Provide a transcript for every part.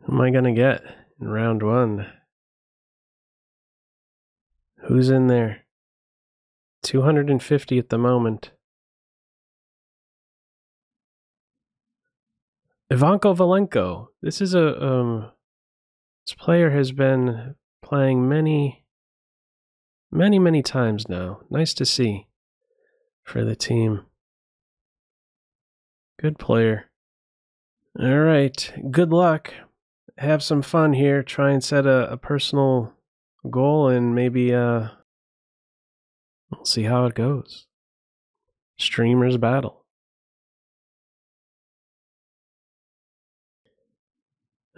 Who am I gonna get in round one? Who's in there? 250 at the moment. Ivanko Valenko. This is this player has been playing many times now. Nice to see for the team. Good player. All right, good luck. Have some fun here. Try and set a personal goal, and maybe we'll see how it goes. Streamers battle.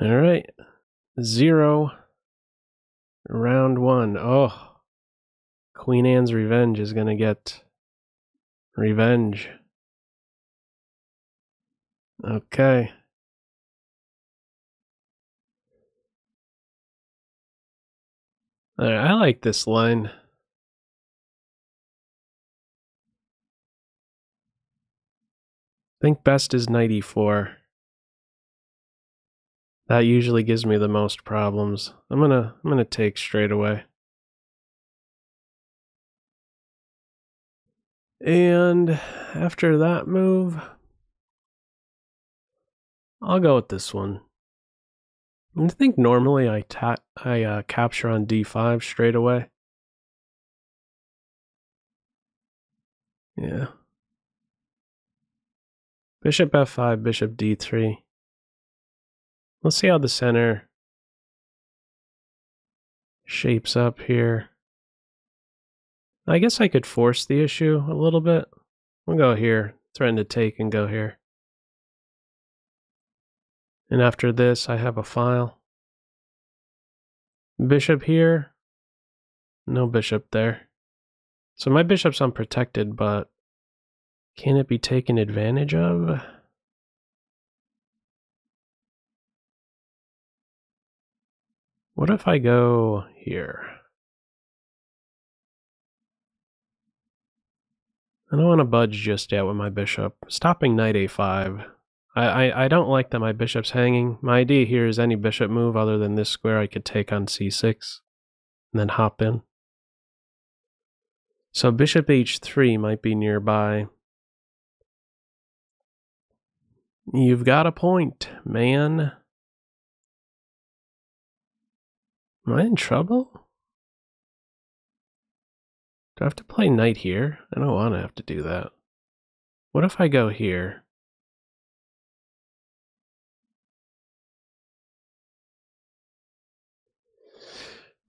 All right, 0. Round 1. Oh, Queen Anne's Revenge is gonna get revenge. Okay. All right, I like this line. I think best is knight e4. That usually gives me the most problems. I'm gonna take straight away. And after that move, I'll go with this one. I think normally I capture on d5 straight away. Yeah. Bishop f5, bishop d3. Let's see how the center shapes up here. I guess I could force the issue a little bit. We'll go here, threaten to take and go here. And after this, I have a file. Bishop here. No bishop there. So my bishop's unprotected, but can it be taken advantage of? What if I go here? I don't want to budge just yet with my bishop. Stopping knight a5. I don't like that my bishop's hanging. My idea here is any bishop move other than this square I could take on c6 and then hop in. So bishop h3 might be nearby. You've got a point, man. Am I in trouble? Do I have to play knight here? I don't want to have to do that. What if I go here?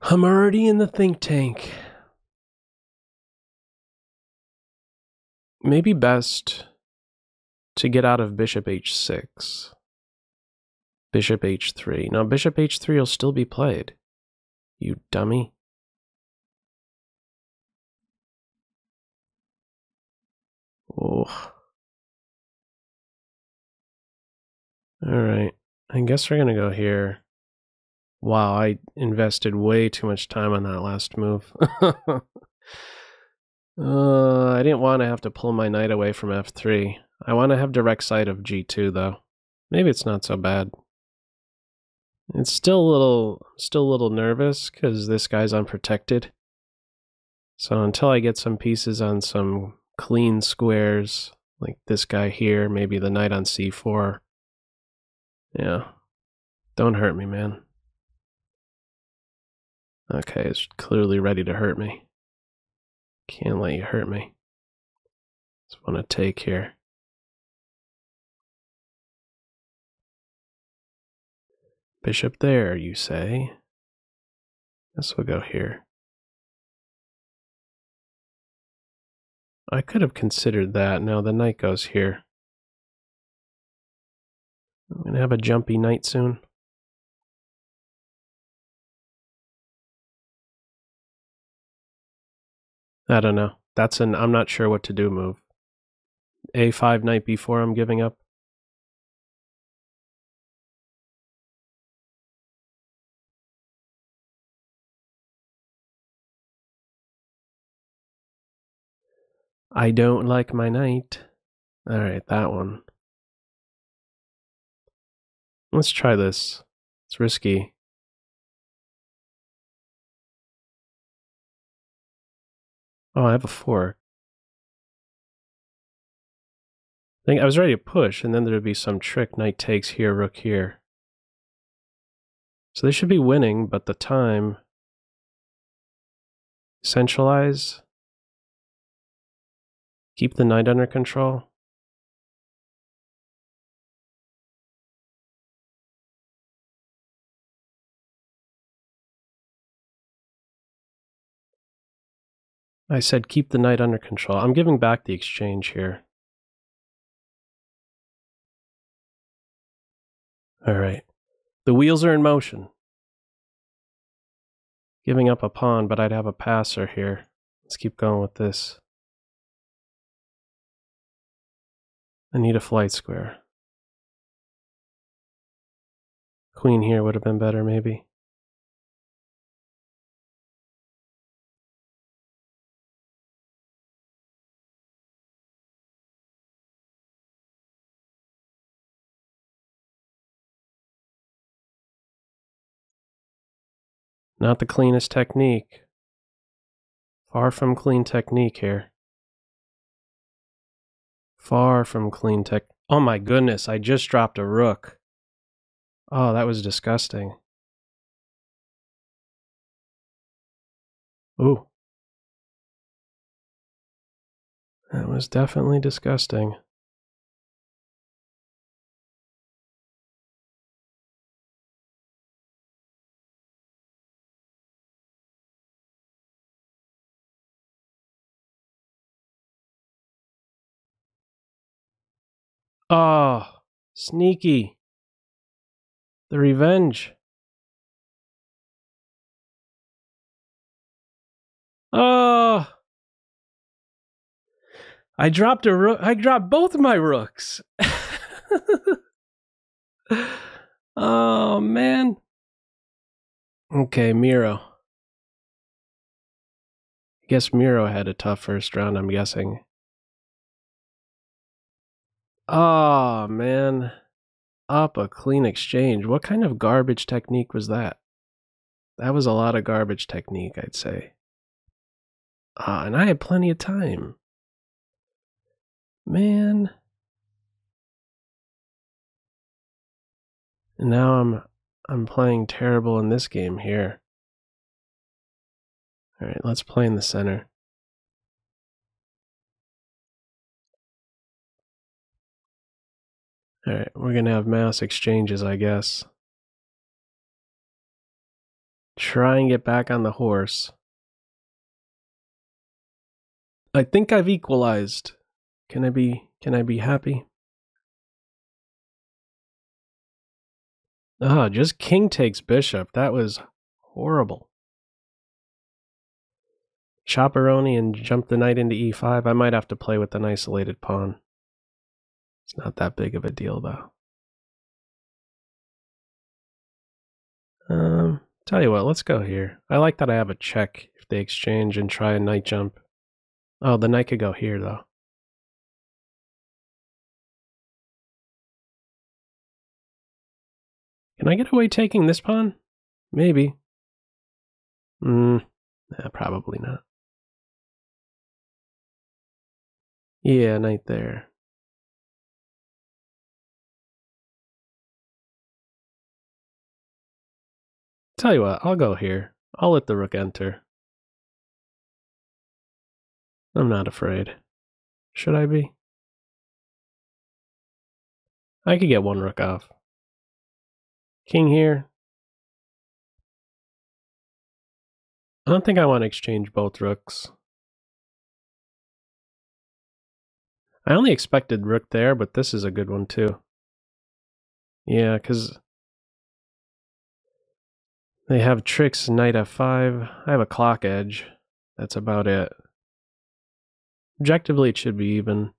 I'm already in the think tank. Maybe best to get out of bishop h6. Bishop h3. Now bishop h3 will still be played. You dummy. Oh. Alright. I guess we're gonna go here. Wow, I invested way too much time on that last move. I didn't want to have to pull my knight away from f3. I want to have direct sight of g2 though. Maybe it's not so bad. It's still a little nervous because this guy's unprotected. So until I get some pieces on some clean squares, like this guy here, maybe the knight on c4. Yeah, don't hurt me, man. Okay, it's clearly ready to hurt me. Can't let you hurt me. Just want to take here. Bishop there, you say? Guess we'll go here. I could have considered that. Now the knight goes here. I'm going to have a jumpy knight soon. I don't know. That's an I'm not sure what to do move. A5 knight b4 I'm giving up. I don't like my knight. Alright, that one. Let's try this. It's risky. Oh, I have a fork. I think I was ready to push, and then there'd be some trick. Knight takes here, rook here. So they should be winning, but the time... Centralize. Keep the knight under control. I said keep the knight under control. I'm giving back the exchange here. Alright. The wheels are in motion. Giving up a pawn, but I'd have a passer here. Let's keep going with this. I need a flight square. Queen here would have been better, maybe. Not the cleanest technique. Far from clean technique here. Far from clean tech. Oh my goodness, I just dropped a rook. Oh, that was disgusting. Ooh. That was definitely disgusting. Oh, sneaky. The revenge. Oh. I dropped a rook. I dropped both of my rooks. Oh, man. Okay, Miro. I guess Miro had a tough first round, I'm guessing. Oh, man. Up a clean exchange. What kind of garbage technique was that? That was a lot of garbage technique, I'd say. Ah, and I had plenty of time. Man. And now I'm playing terrible in this game here. Alright, let's play in the center. Alright, we're gonna have mass exchanges, I guess. Try and get back on the horse. I think I've equalized. Can I be happy? Ah, just king takes bishop. That was horrible. Chopperoni and jump the knight into e5. I might have to play with an isolated pawn. It's not that big of a deal, though. Tell you what, let's go here. I like that I have a check if they exchange and try a knight jump. Oh, the knight could go here, though. Can I get away taking this pawn? Maybe. Probably not. Yeah, knight there. Tell you what, I'll go here. I'll let the rook enter. I'm not afraid. Should I be? I could get one rook off. King here. I don't think I want to exchange both rooks. I only expected rook there, but this is a good one too. Yeah, because they have tricks, knight f5. I have a clock edge. That's about it. Objectively, it should be even.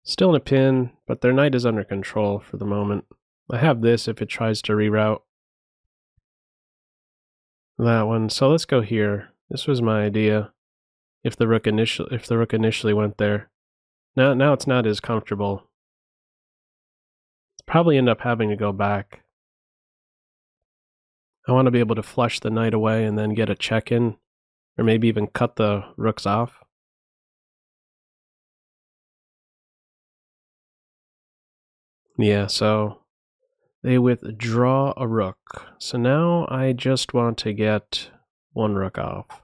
Still in a pin, but their knight is under control for the moment. I have this if it tries to reroute that one. So let's go here. This was my idea. If the rook initially went there. Now it's not as comfortable. It's Probably end up having to go back. I want to be able to flush the knight away and then get a check in, or maybe even cut the rooks off. Yeah, so they withdraw a rook. So now I just want to get one rook off.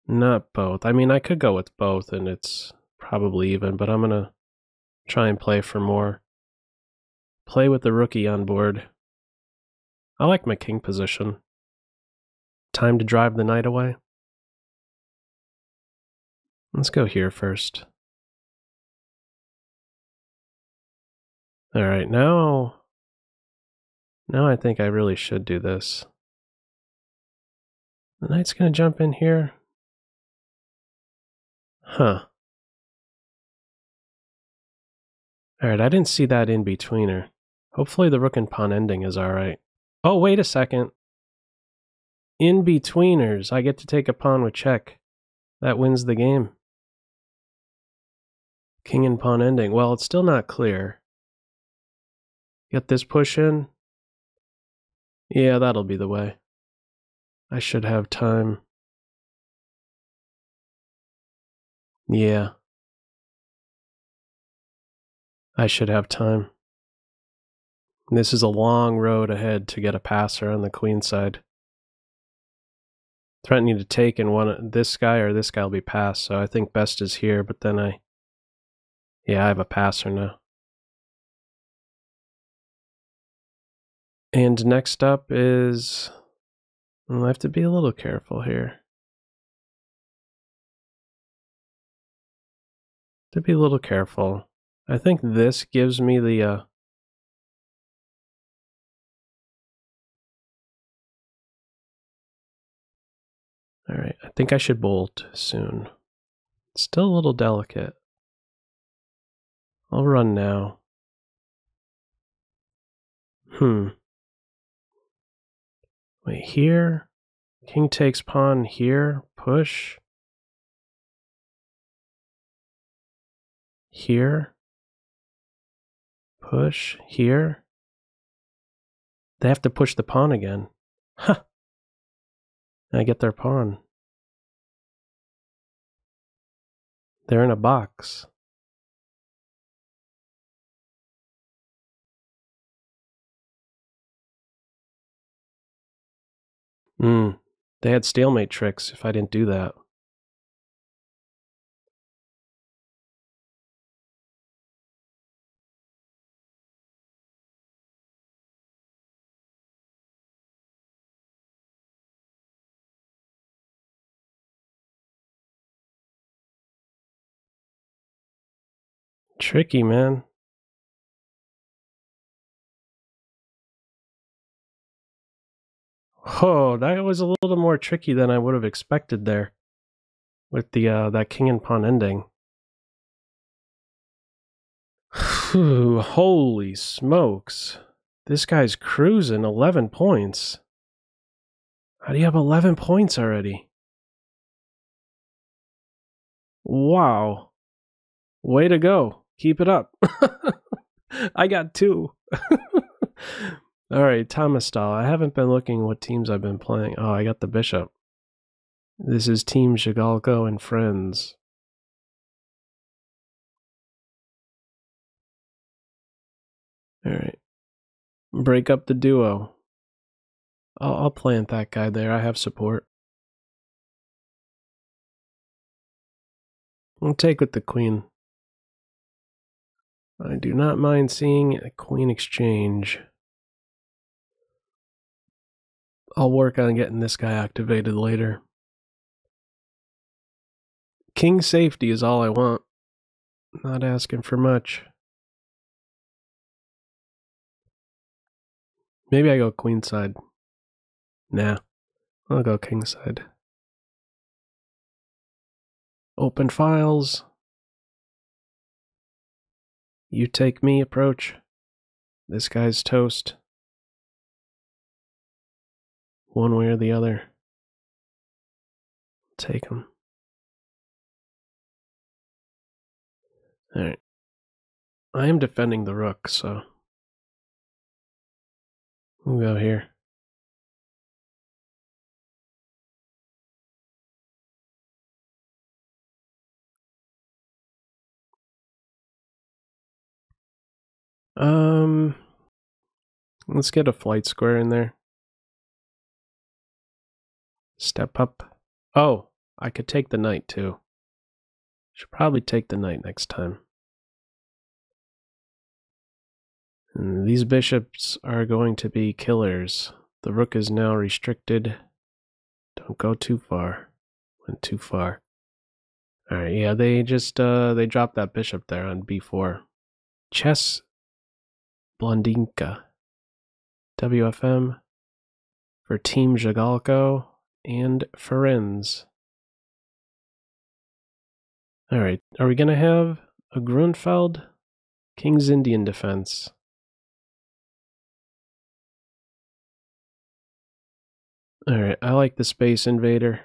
Not both. I mean, I could go with both and it's probably even, but I'm going to try and play for more. Play with the rookie on board. I like my king position. Time to drive the knight away. Let's go here first. Alright, now I think I really should do this. The knight's going to jump in here. Huh. Alright, I didn't see that in-betweener. Hopefully the rook and pawn ending is alright. Oh, wait a second. In-betweeners. I get to take a pawn with check. That wins the game. King and pawn ending. Well, it's still not clear. Get this push in. Yeah, that'll be the way. I should have time. Yeah. I should have time. This is a long road ahead to get a passer on the queen side. Threatening to take and this guy or this guy will be passed, so I think best is here, but then I have a passer now. And next up is, I have to be a little careful here. To be a little careful. I think this gives me the Alright, I think I should bolt soon. It's still a little delicate. I'll run now. Wait, here? King takes pawn here, push. Here. Push, here. They have to push the pawn again. Huh. I get their pawn. They're in a box. They had stalemate tricks if I didn't do that. Tricky, man. Oh, that was a little more tricky than I would have expected there. With the that king and pawn ending. Holy smokes. This guy's cruising 11 points. How do you have 11 points already? Wow. Way to go. Keep it up. I got 2. Alright, Thomastal. I haven't been looking what teams I've been playing. Oh, I got the bishop. This is Team Zhigalko and Friends. Alright. Break up the duo. I'll plant that guy there. I have support. I'll take with the queen. I do not mind seeing a queen exchange. I'll work on getting this guy activated later. King safety is all I want. Not asking for much. Maybe I go queenside. Nah, I'll go kingside. Open files. You take me approach. This guy's toast. One way or the other. Take him. Alright. I am defending the rook, so we'll go here. Let's get a flight square in there. Step up. Oh, I could take the knight too. Should probably take the knight next time. And these bishops are going to be killers. The rook is now restricted. Don't go too far. Went too far. Alright, yeah, they just they dropped that bishop there on b4. Chess Blondinka. WFM for Team Jagalko and Ferenz. Alright, are we gonna have a Grunfeld? King's Indian defense. Alright, I like the Space Invader.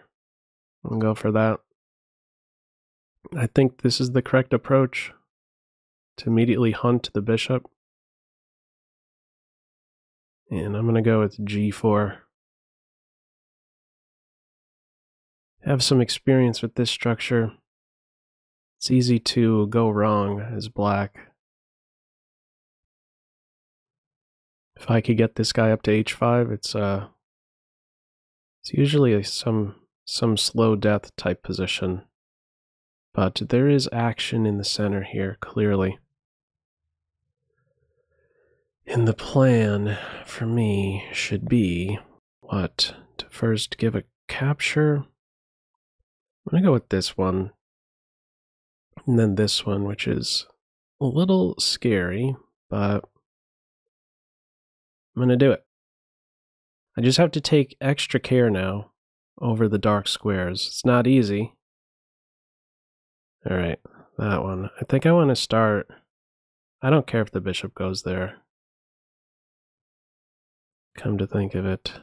I'll go for that. I think this is the correct approach to immediately hunt the bishop. And I'm going to go with g4. Have some experience with this structure. It's easy to go wrong as black. If I could get this guy up to h5, it's usually some slow death type position. But there is action in the center here, clearly. And the plan for me should be, what? To first give a capture. I'm going to go with this one. And then this one, which is a little scary, but I'm going to do it. I just have to take extra care now over the dark squares. It's not easy. Alright, that one. I think I want to start... I don't care if the bishop goes there. Come to think of it.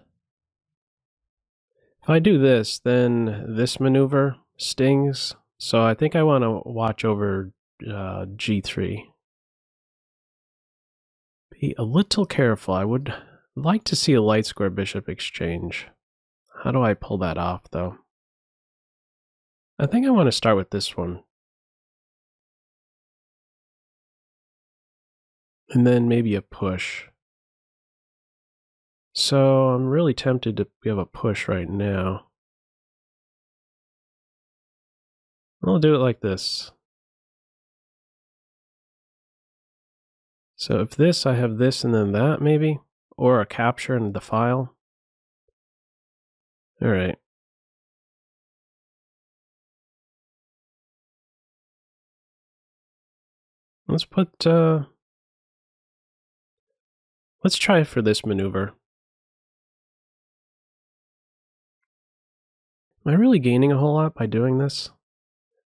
If I do this, then this maneuver stings. So I think I want to watch over g3. Be a little careful. I would like to see a light square bishop exchange. How do I pull that off, though? I think I want to start with this one. And then maybe a push. So I'm really tempted to have a push right now. I'll do it like this. So if this, I have this and then that maybe, or a capture in the file. All right. Let's put, let's try for this maneuver. Am I really gaining a whole lot by doing this?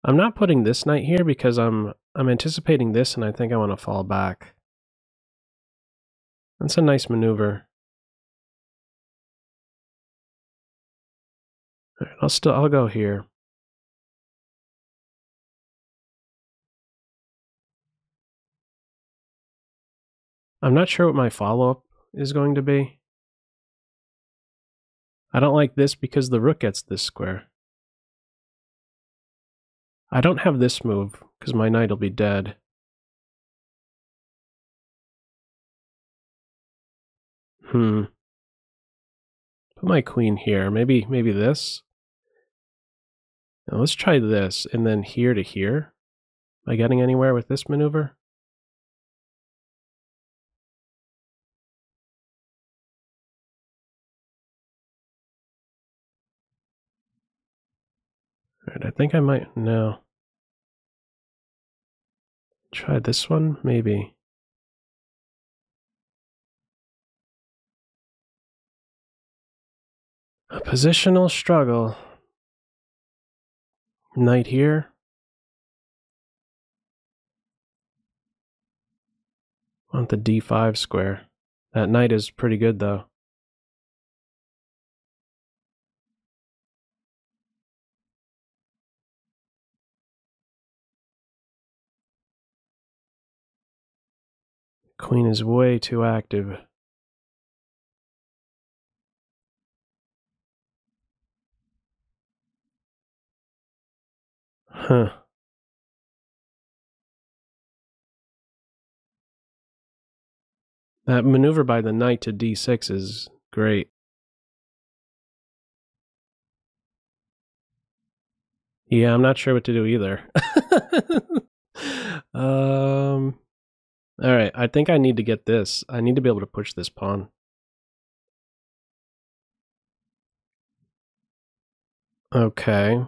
I'm not putting this knight here because I'm anticipating this and I think I want to fall back. That's a nice maneuver. All right, I'll go here. I'm not sure what my follow-up is going to be. I don't like this because the rook gets this square. I don't have this move because my knight will be dead. Put my queen here. Maybe this. Now let's try this and then here to here. Am I getting anywhere with this maneuver? Alright, I think I might now. Try this one, maybe. A positional struggle. Knight here. Want the d5 square. That knight is pretty good though. Queen is way too active. Huh. That maneuver by the knight to d6 is great. Yeah, I'm not sure what to do either. Alright, I think I need to get this. I need to be able to push this pawn. Okay.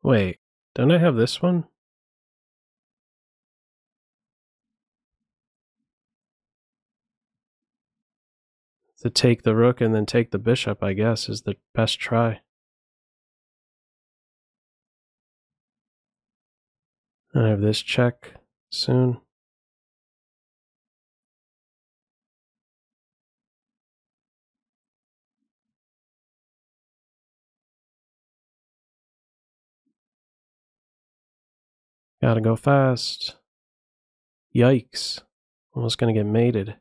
Wait, don't I have this one? To take the rook and then take the bishop, I guess, is the best try. I have this check soon. Gotta go fast. Yikes. Almost gonna get mated.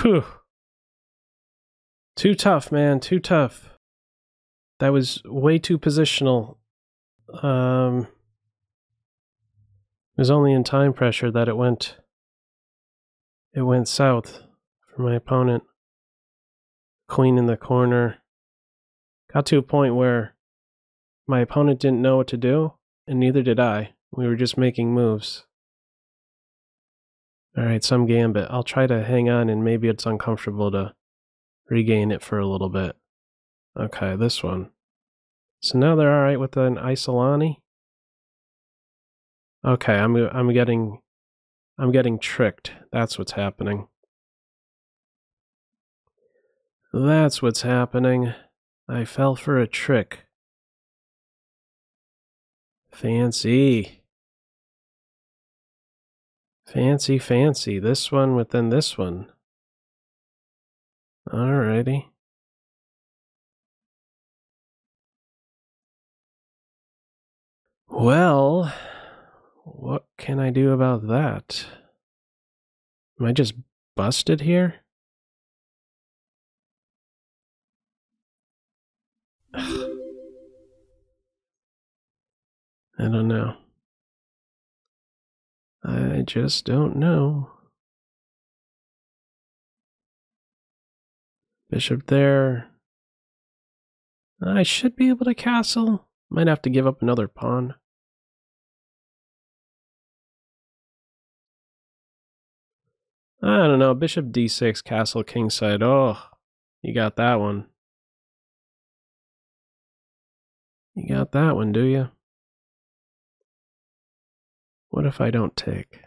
Whew. Too tough, man. Too tough. That was way too positional. It was only in time pressure that it went south for my opponent. Queen in the corner. Got to a point where my opponent didn't know what to do, and neither did I. We were just making moves. Alright, some gambit. I'll try to hang on, and maybe it's uncomfortable to regain it for a little bit. Okay, this one. So now they're alright with an Isolani? Okay, I'm getting tricked. That's what's happening. That's what's happening. I fell for a trick. Fancy. Fancy, fancy. This one within this one. Alrighty. Well, what can I do about that? Am I just busted here? I don't know. I just don't know. Bishop there. I should be able to castle. Might have to give up another pawn. I don't know. Bishop d6, castle kingside. Oh, you got that one. You got that one, do you? What if I don't take?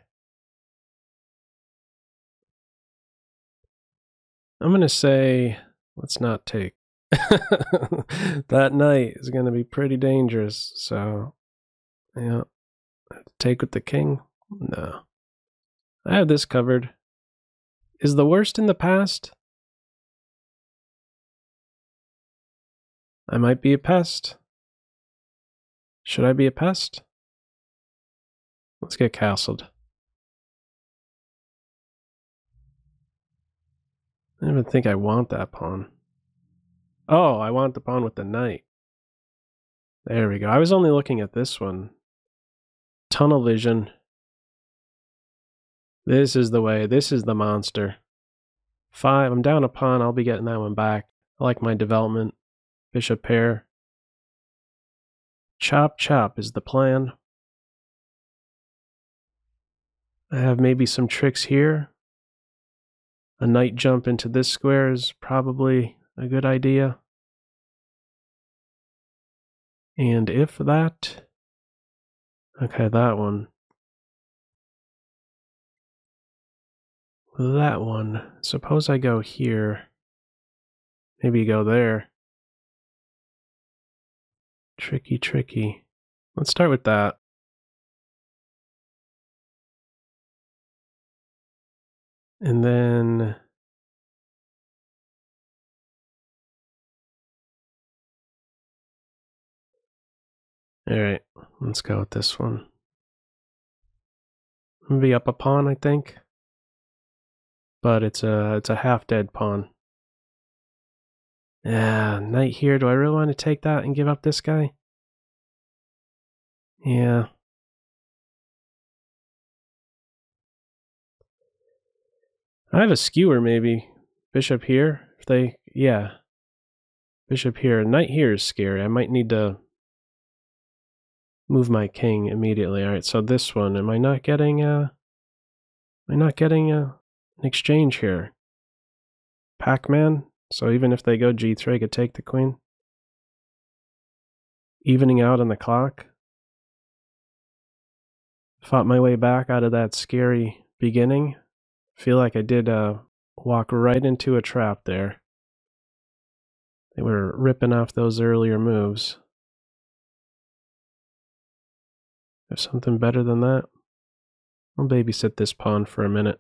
I'm going to say, let's not take. That knight is going to be pretty dangerous, so, yeah. Take with the king? No. I have this covered. Is the worst in the past? I might be a pest. Should I be a pest? Let's get castled. I don't even think I want that pawn. Oh, I want the pawn with the knight. There we go. I was only looking at this one. Tunnel vision. This is the way. This is the monster. 5. I'm down a pawn. I'll be getting that one back. I like my development. Bishop pair. Chop chop is the plan. I have maybe some tricks here. A knight jump into this square is probably a good idea. And if that... Okay, that one. That one. Suppose I go here. Maybe go there. Tricky, tricky. Let's start with that. And then... Alright, let's go with this one. I'm gonna be up a pawn, I think. But it's a half-dead pawn. Yeah, knight here. Do I really want to take that and give up this guy? Yeah. I have a skewer, maybe. Bishop here? If they... Yeah. Bishop here. Knight here is scary. I might need to move my king immediately. Alright, so this one. Am I not getting an exchange here? Pac-Man? So even if they go g3, I could take the queen. Evening out on the clock. Fought my way back out of that scary beginning. Feel like I did walk right into a trap there. They were ripping off those earlier moves. There's something better than that. I'll babysit this pawn for a minute.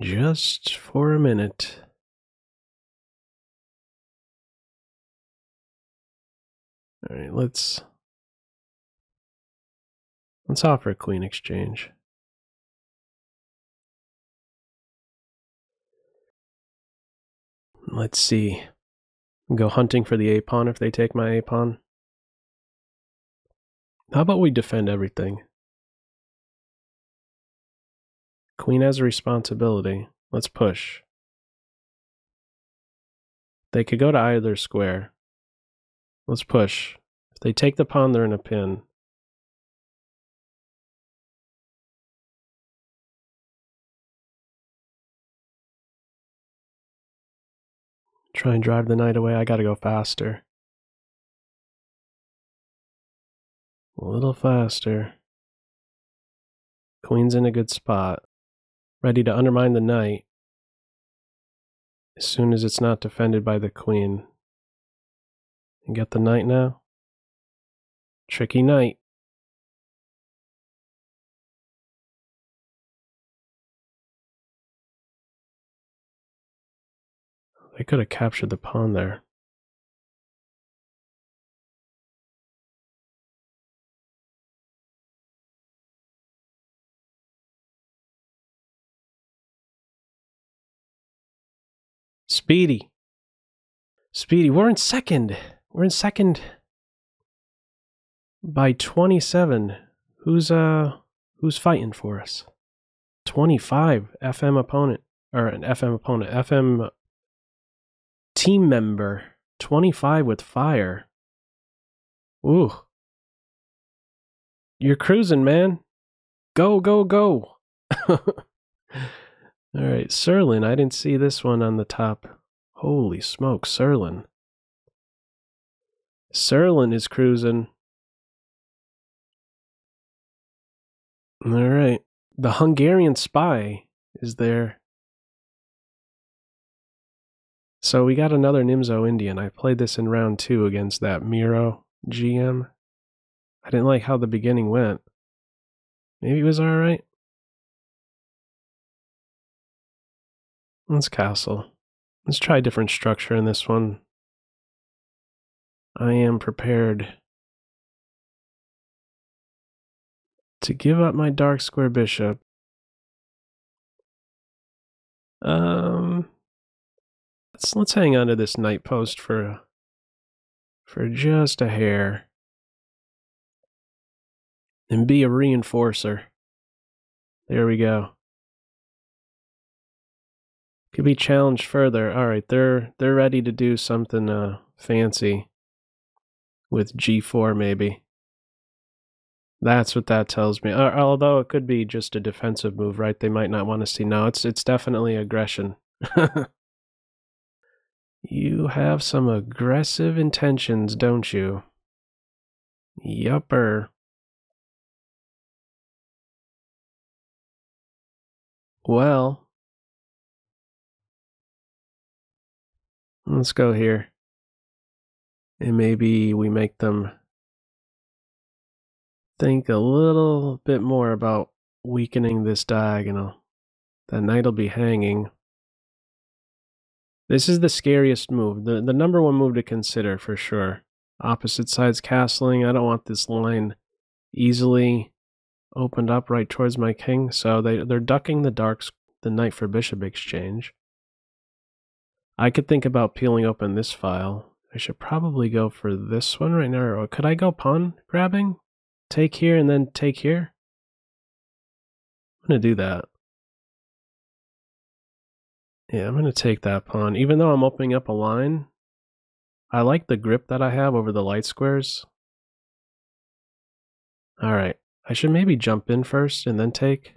Just for a minute. Alright, let's offer a queen exchange. Let's see. Go hunting for the a-pawn if they take my a-pawn. How about we defend everything? Queen has a responsibility. Let's push. They could go to either square. Let's push. If they take the pawn, they're in a pin. Try and drive the knight away. I gotta go faster. A little faster. Queen's in a good spot. Ready to undermine the knight. As soon as it's not defended by the queen. And get the knight now. Tricky knight. They could have captured the pawn there. Speedy. Speedy. We're in second. We're in second by 27. Who's fighting for us? 25. FM opponent. Or an FM opponent. FM team member. 25 with fire. Ooh. You're cruising, man. Go, go, go. Alright, Serlin. I didn't see this one on the top. Holy smoke, Serlin. Serlin is cruising. Alright. The Hungarian spy is there. So we got another Nimzo Indian. I played this in round 2 against that Miro GM. I didn't like how the beginning went. Maybe it was alright. Let's castle. Let's try a different structure in this one. I am prepared to give up my dark square bishop. Let's hang on to this knight post for just a hair. And be a reinforcer. There we go. Could be challenged further. Alright, they're ready to do something fancy. With g4 maybe. That's what that tells me. Although it could be just a defensive move, right? They might not want to see. No, it's definitely aggression. You have some aggressive intentions, don't you? Yupper. Well, let's go here. And maybe we make them think a little bit more about weakening this diagonal. That knight will be hanging. This is the scariest move, the number one move to consider for sure. Opposite sides castling. I don't want this line easily opened up right towards my king, so they're ducking the knight for bishop exchange. I could think about peeling open this file. I should probably go for this one right now, or could I go pawn grabbing? Take here and then take here? I'm gonna do that. Yeah, I'm gonna take that pawn. Even though I'm opening up a line, I like the grip that I have over the light squares. Alright, I should maybe jump in first and then take.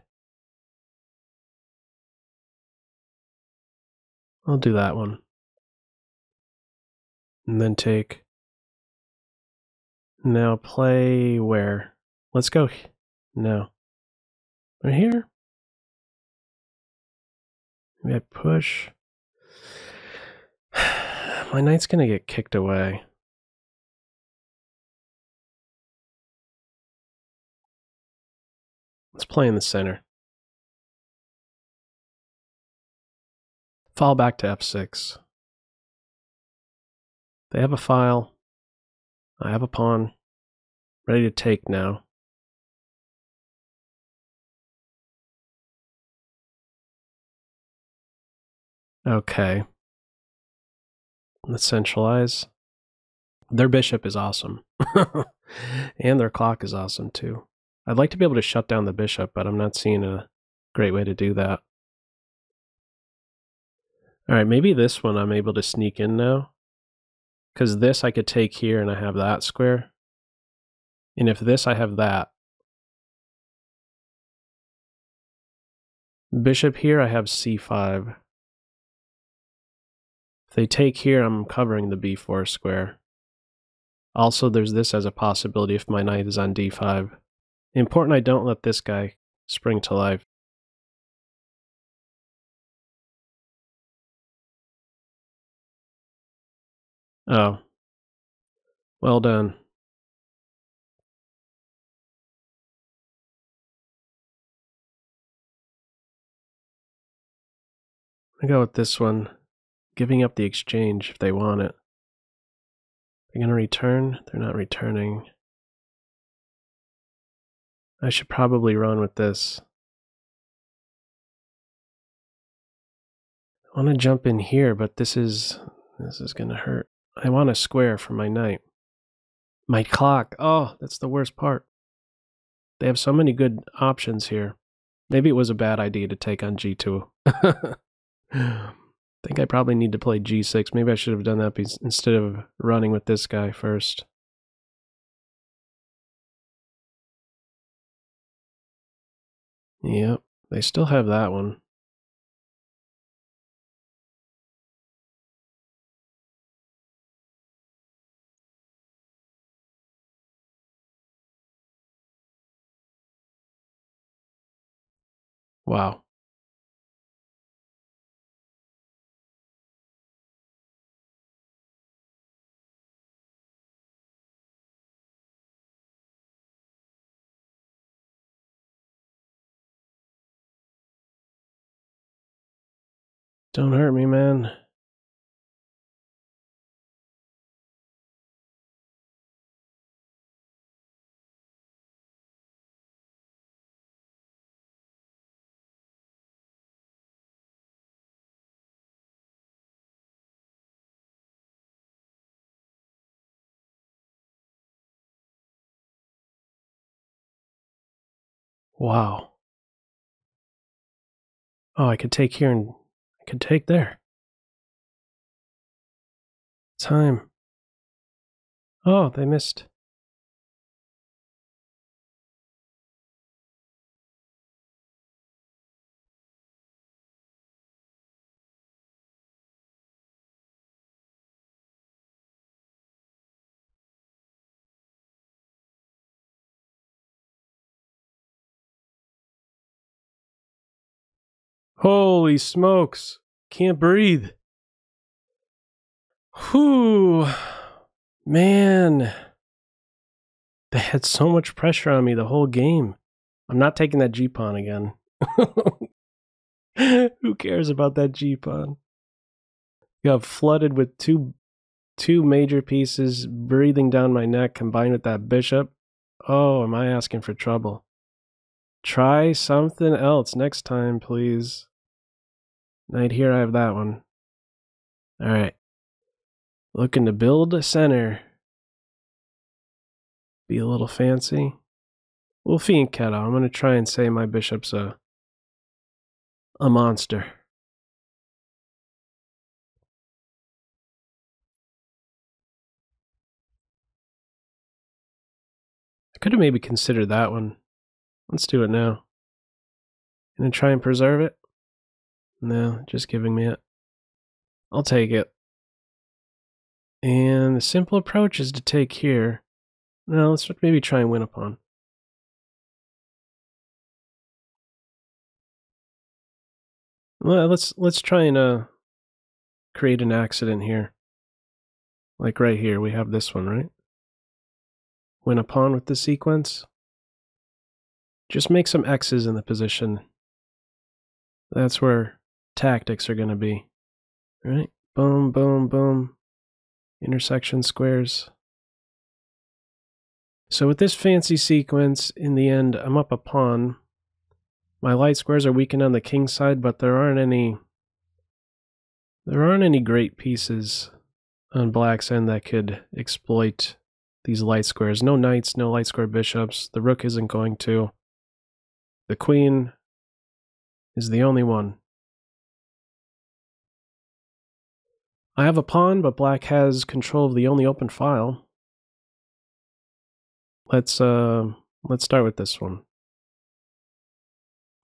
I'll do that one. And then take. Now play where? Let's go. No. Right here? Maybe I push. My knight's gonna get kicked away. Let's play in the center. Fall back to f6. They have a file. I have a pawn. Ready to take now. Okay. Let's centralize. Their bishop is awesome. And their clock is awesome too. I'd like to be able to shut down the bishop, but I'm not seeing a great way to do that. Alright, maybe this one I'm able to sneak in now. Because this I could take here and I have that square. And if this I have that. Bishop here I have c5. If they take here, I'm covering the b4 square. Also, there's this as a possibility if my knight is on d5. Important I don't let this guy spring to life. Oh. Well done. I go with this one. Giving up the exchange if they want it. They're going to return? They're not returning. I should probably run with this. I want to jump in here, but this is going to hurt. I want a square for my knight. My clock. Oh, that's the worst part. They have so many good options here. Maybe it was a bad idea to take on g2. I think I probably need to play g6. Maybe I should have done that instead of running with this guy first. Yep, they still have that one. Wow. Don't hurt me, man. Wow. Oh, I could take here and I could take there. Time. Oh, they missed. Holy smokes. Can't breathe. Whew. Man. They had so much pressure on me the whole game. I'm not taking that G-pawn again. Who cares about that G-pawn? Got flooded with two major pieces breathing down my neck combined with that bishop. Oh, am I asking for trouble? Try something else next time, please. Knight here, I have that one. Alright. Looking to build a center. Be a little fancy. We'll fianchetto. I'm going to try and say my bishop's a monster. I could have maybe considered that one. Let's do it now. Gonna try and preserve it? No, just giving me it. I'll take it. And the simple approach is to take here. No, let's maybe try and win a pawn. Well, let's try and create an accident here. Like right here, we have this one, right? Win a pawn with the sequence. Just make some X's in the position. That's where tactics are going to be. Right? Boom, boom, boom. Intersection squares. So with this fancy sequence, in the end, I'm up a pawn. My light squares are weakened on the king side, but there aren't any great pieces on black's end that could exploit these light squares. No knights, no light square bishops. The rook isn't going to. The queen is the only one. I have a pawn, but black has control of the only open file. Let's start with this one.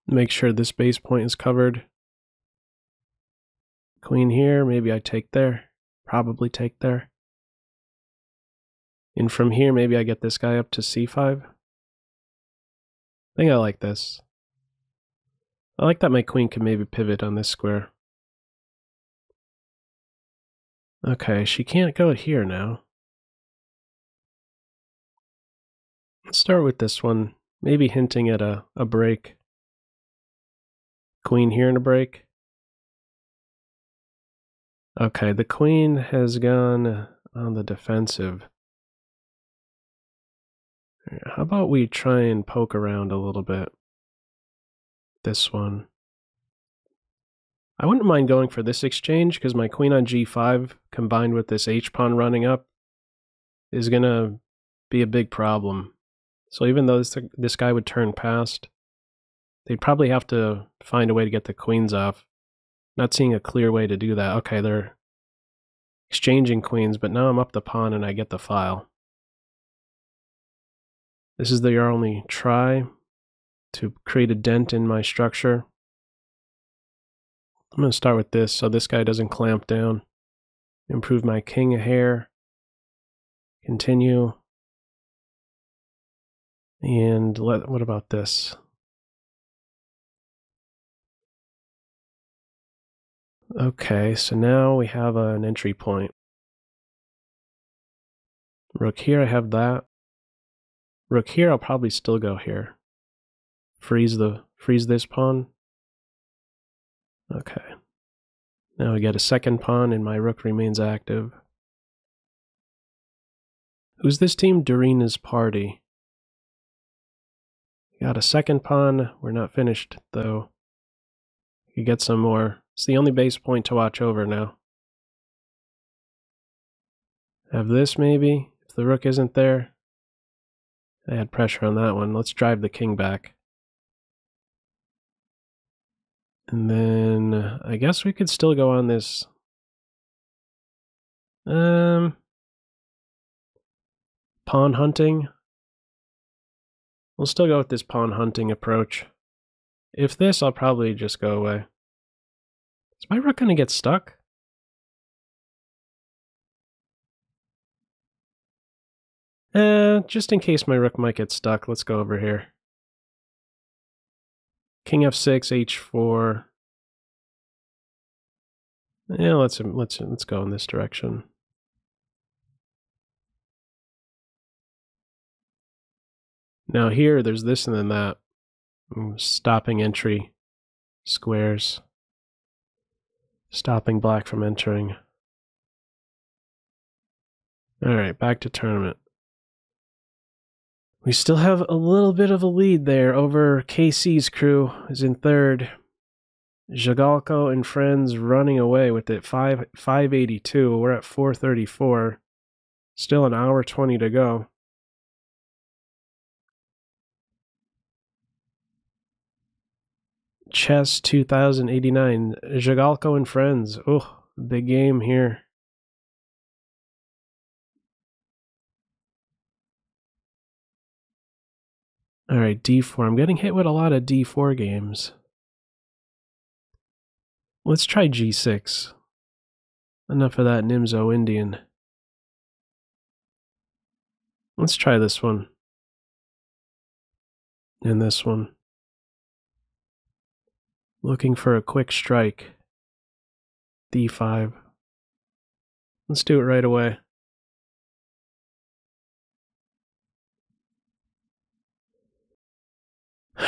Make sure this base point is covered. Queen here, maybe I take there. Probably take there. And from here, maybe I get this guy up to c5. I think I like this. I like that my queen can maybe pivot on this square. Okay, she can't go here now. Let's start with this one, maybe hinting at a break. Queen here in a break. Okay, the queen has gone on the defensive. How about we try and poke around a little bit? This one. I wouldn't mind going for this exchange because my queen on g5 combined with this h-pawn running up is going to be a big problem. So even though this guy would turn past, they'd probably have to find a way to get the queens off. Not seeing a clear way to do that. Okay, they're exchanging queens, but now I'm up the pawn and I get the file. This is their only try to create a dent in my structure. I'm going to start with this so this guy doesn't clamp down. Improve my king a hair. Continue. And what about this? Okay, so now we have an entry point. Rook here, I have that. Rook here, I'll probably still go here. Freeze this pawn. Okay. Now we get a second pawn and my rook remains active. Who's this team? Dorina's Party. Got a second pawn. We're not finished, though. You get some more. It's the only base point to watch over now. Have this, maybe, if the rook isn't there. I had pressure on that one. Let's drive the king back. And then I guess we could still go on this. Pawn hunting. We'll still go with this pawn hunting approach. If this, I'll probably just go away. Is my rook going to get stuck? Just in case my rook might get stuck, let's go over here. King f6, h4. Yeah, let's go in this direction. Now here, there's this and then that. Stopping entry squares. Stopping black from entering. Alright, back to tournament. We still have a little bit of a lead there over KC's crew, is in third. Jagalko and friends running away with it, 582. We're at 434. Still an hour 20 to go. Chess 2089. Jagalko and friends. Oh, big game here. Alright, D4. I'm getting hit with a lot of D4 games. Let's try G6. Enough of that Nimzo Indian. Let's try this one. And this one. Looking for a quick strike. D5. Let's do it right away.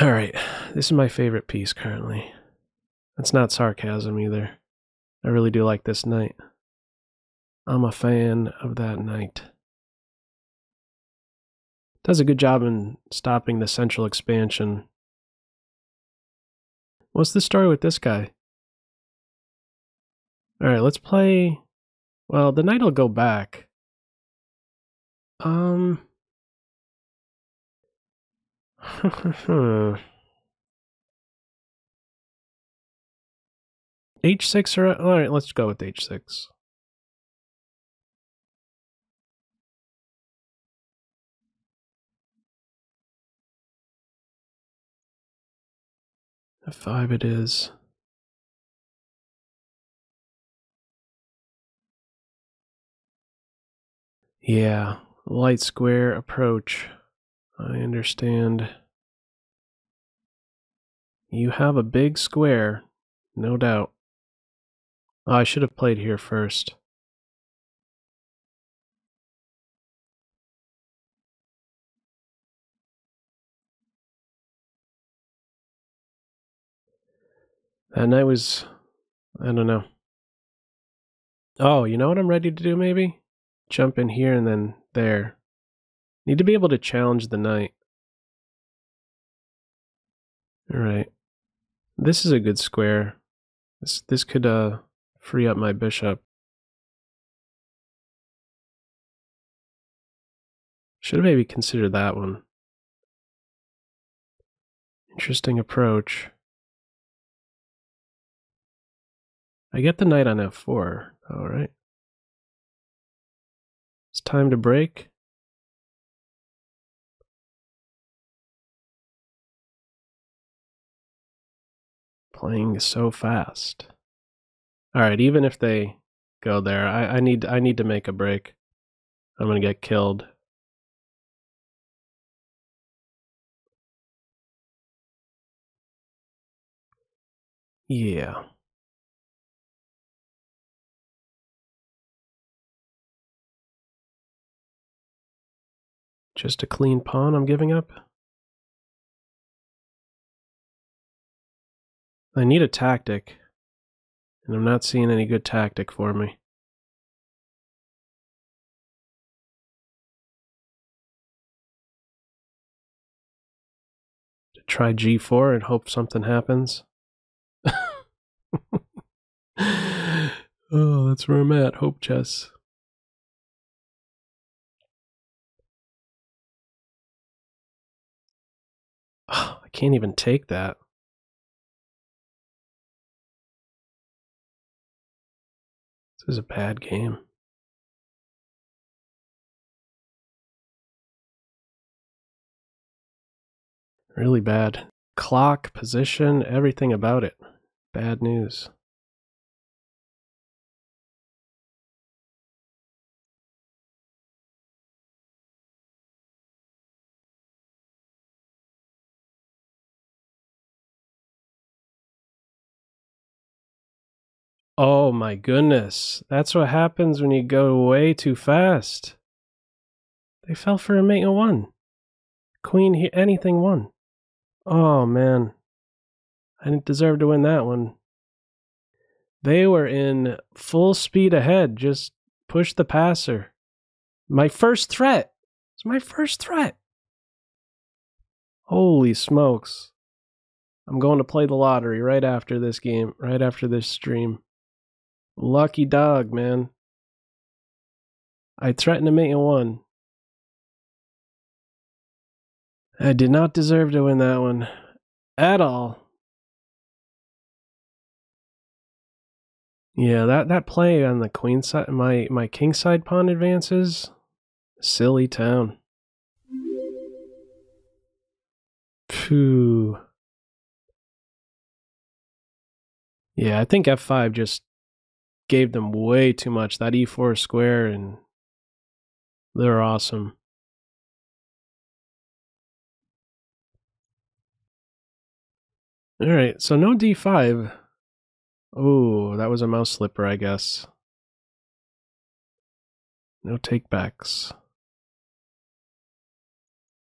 Alright, this is my favorite piece currently. That's not sarcasm either. I really do like this knight. I'm a fan of that knight. Does a good job in stopping the central expansion. What's the story with this guy? Alright, let's play... Well, the knight will go back. H6 or... Alright, let's go with H6. F5 it is. Yeah, light square approach. I understand. You have a big square, no doubt. Oh, I should have played here first. That knight was... I don't know. Oh, you know what I'm ready to do maybe? Jump in here and then there. Need to be able to challenge the knight. Alright. This is a good square. This could free up my bishop. Should have maybe considered that one. Interesting approach. I get the knight on f4. Alright. It's time to break. Playing so fast. Alright, even if they go there, I need to make a break. I'm gonna get killed. Yeah. Just a clean pawn I'm giving up? I need a tactic, and I'm not seeing any good tactic for me. To try g4 and hope something happens. Oh, that's where I'm at. Hope chess. Oh, I can't even take that. This is a bad game. Really bad. Clock, position, everything about it. Bad news. Oh my goodness. That's what happens when you go way too fast. They fell for a mate and won. Queen here, anything won. Oh man. I didn't deserve to win that one. They were in full speed ahead. Just push the passer. My first threat. It's my first threat. Holy smokes. I'm going to play the lottery right after this game, right after this stream. Lucky dog, man. I threatened a mate and won. I did not deserve to win that one. At all. Yeah, that play on the queen side, my king side pawn advances. Silly town. Phew. Yeah, I think f5 just gave them way too much. That e4 square, and they're awesome. All right, so no d5. Oh, that was a mouse slipper, I guess. No takebacks.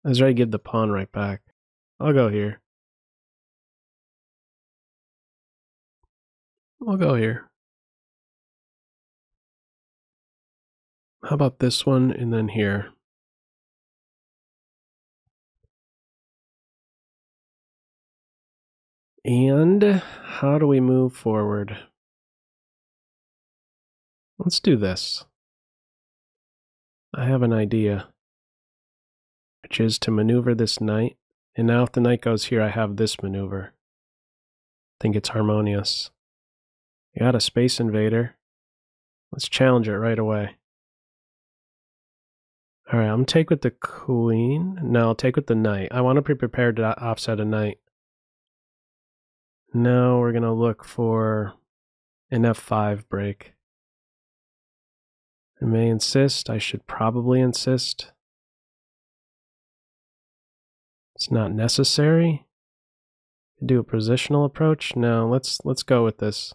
I was ready to give the pawn right back. I'll go here. I'll go here. How about this one and then here? And how do we move forward? Let's do this. I have an idea, which is to maneuver this knight. And now if the knight goes here, I have this maneuver. I think it's harmonious. You got a space invader. Let's challenge it right away. All right, I'm gonna take with the queen. No, I'll take with the knight. I want to be prepared to offset a knight. Now we're gonna look for an f5 break. I may insist. I should probably insist. It's not necessary. Do a positional approach. No, let's go with this.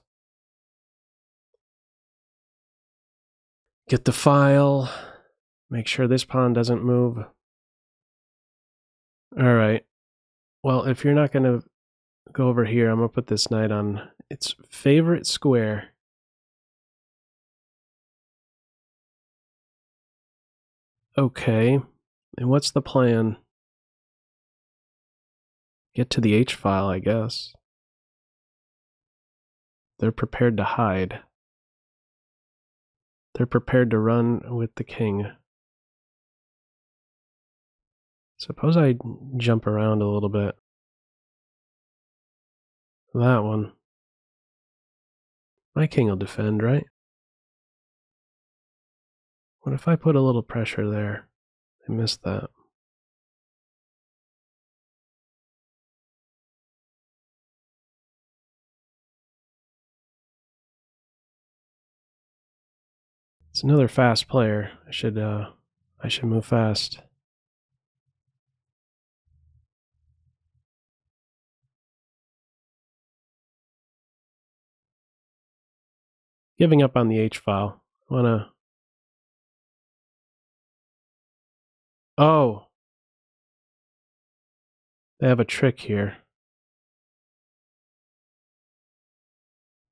Get the file. Make sure this pawn doesn't move. All right. Well, if you're not going to go over here, I'm going to put this knight on its favorite square. Okay. And what's the plan? Get to the H file, I guess. They're prepared to hide. They're prepared to run with the king. Suppose I jump around a little bit. That one. My king will defend, right? What if I put a little pressure there? I missed that. It's another fast player. I should move fast. Giving up on the H file. Wanna. Oh. They have a trick here.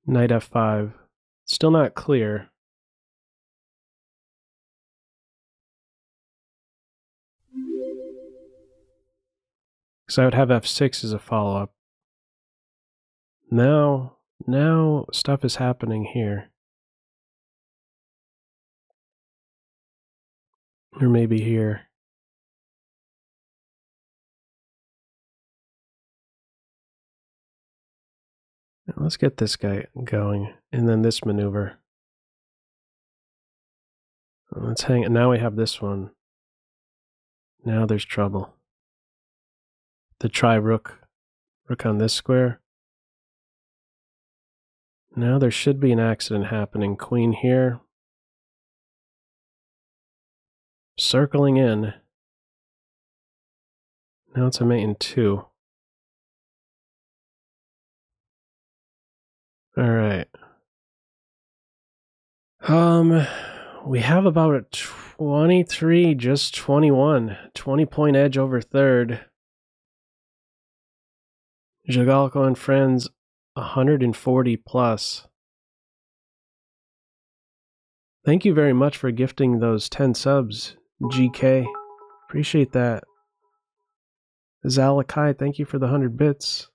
Knight f5. Still not clear. Because I would have f6 as a follow-up. Now stuff is happening here. Or maybe here. Let's get this guy going. And then this maneuver. Let's hang. Now we have this one. Now there's trouble. To try rook. Rook on this square. Now there should be an accident happening. Queen here. Circling in. Now it's a mate in 2. Alright. We have about a 23, just 21. 20-point edge over third. Jagalko and friends, 140 plus. Thank you very much for gifting those 10 subs, GK. Appreciate that. Zalakai, thank you for the 100 bits.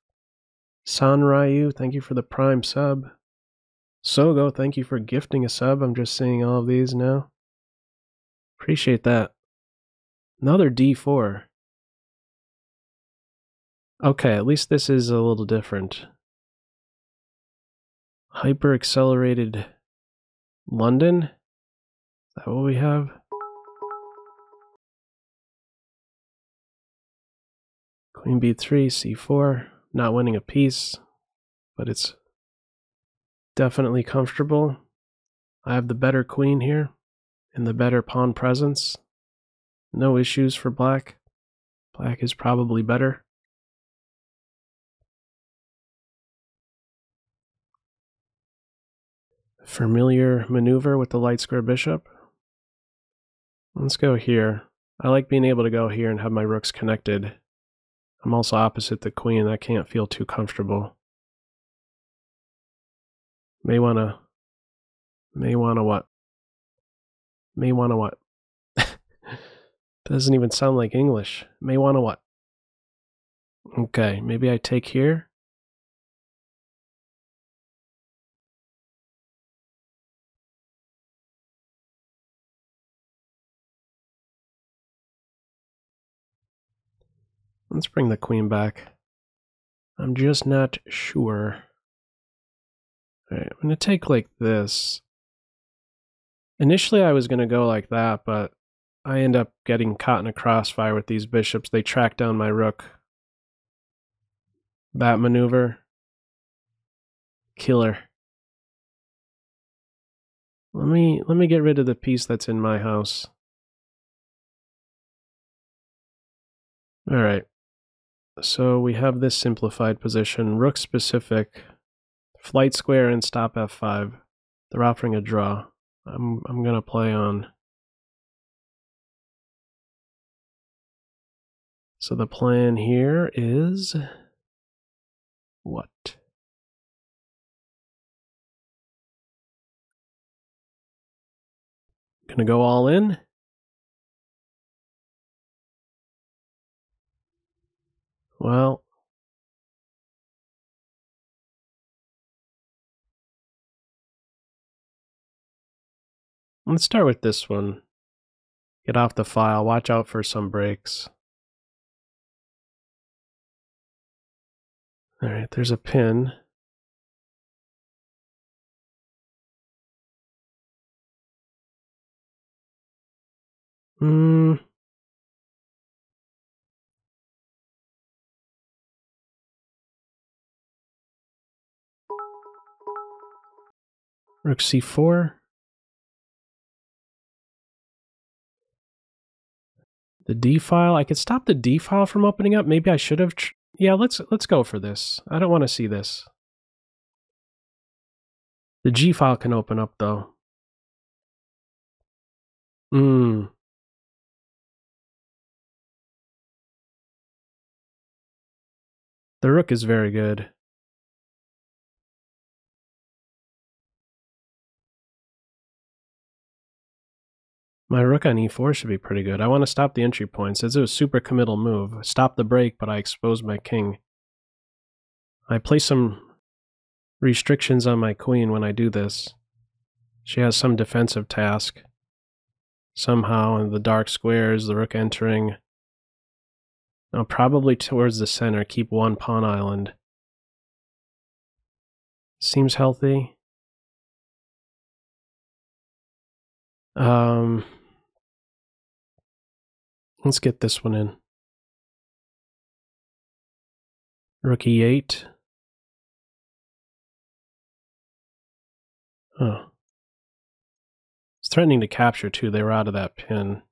Sanryu, thank you for the prime sub. Sogo, thank you for gifting a sub. I'm just seeing all of these now. Appreciate that. Another D4. Okay, at least this is a little different. Hyper accelerated London? Is that what we have? Queen B3, C4. Not winning a piece, but it's definitely comfortable. I have the better queen here and the better pawn presence. No issues for black. Black is probably better. Familiar maneuver with the light square bishop. Let's go here. I like being able to go here and have my rooks connected. I'm also opposite the queen. I can't feel too comfortable. May wanna what? May wanna what? Doesn't even sound like English. May wanna what? Okay, maybe I take here. Let's bring the queen back. I'm just not sure. Alright, I'm gonna take like this. Initially I was gonna go like that, but I end up getting caught in a crossfire with these bishops. They track down my rook. That maneuver. Killer. Let me get rid of the piece that's in my house. Alright. So we have this simplified position. Rook specific. Flight square and stop f5. They're offering a draw. I'm gonna play on. So the plan here is what? Gonna go all in? Well, let's start with this one. Get off the file, watch out for some breaks. Alright, there's a pin. Rook c4. The D file. I could stop the D file from opening up. Maybe I should have. Yeah, let's go for this. I don't want to see this. The G file can open up though. The rook is very good. My rook on e4 should be pretty good. I want to stop the entry points. It's a super committal move. Stop the break, but I expose my king. I place some restrictions on my queen when I do this. She has some defensive task. Somehow, in the dark squares, the rook entering. Now, probably towards the center, keep one pawn island. Seems healthy. Let's get this one in. Rook e8. Oh. It's threatening to capture too. They were out of that pin.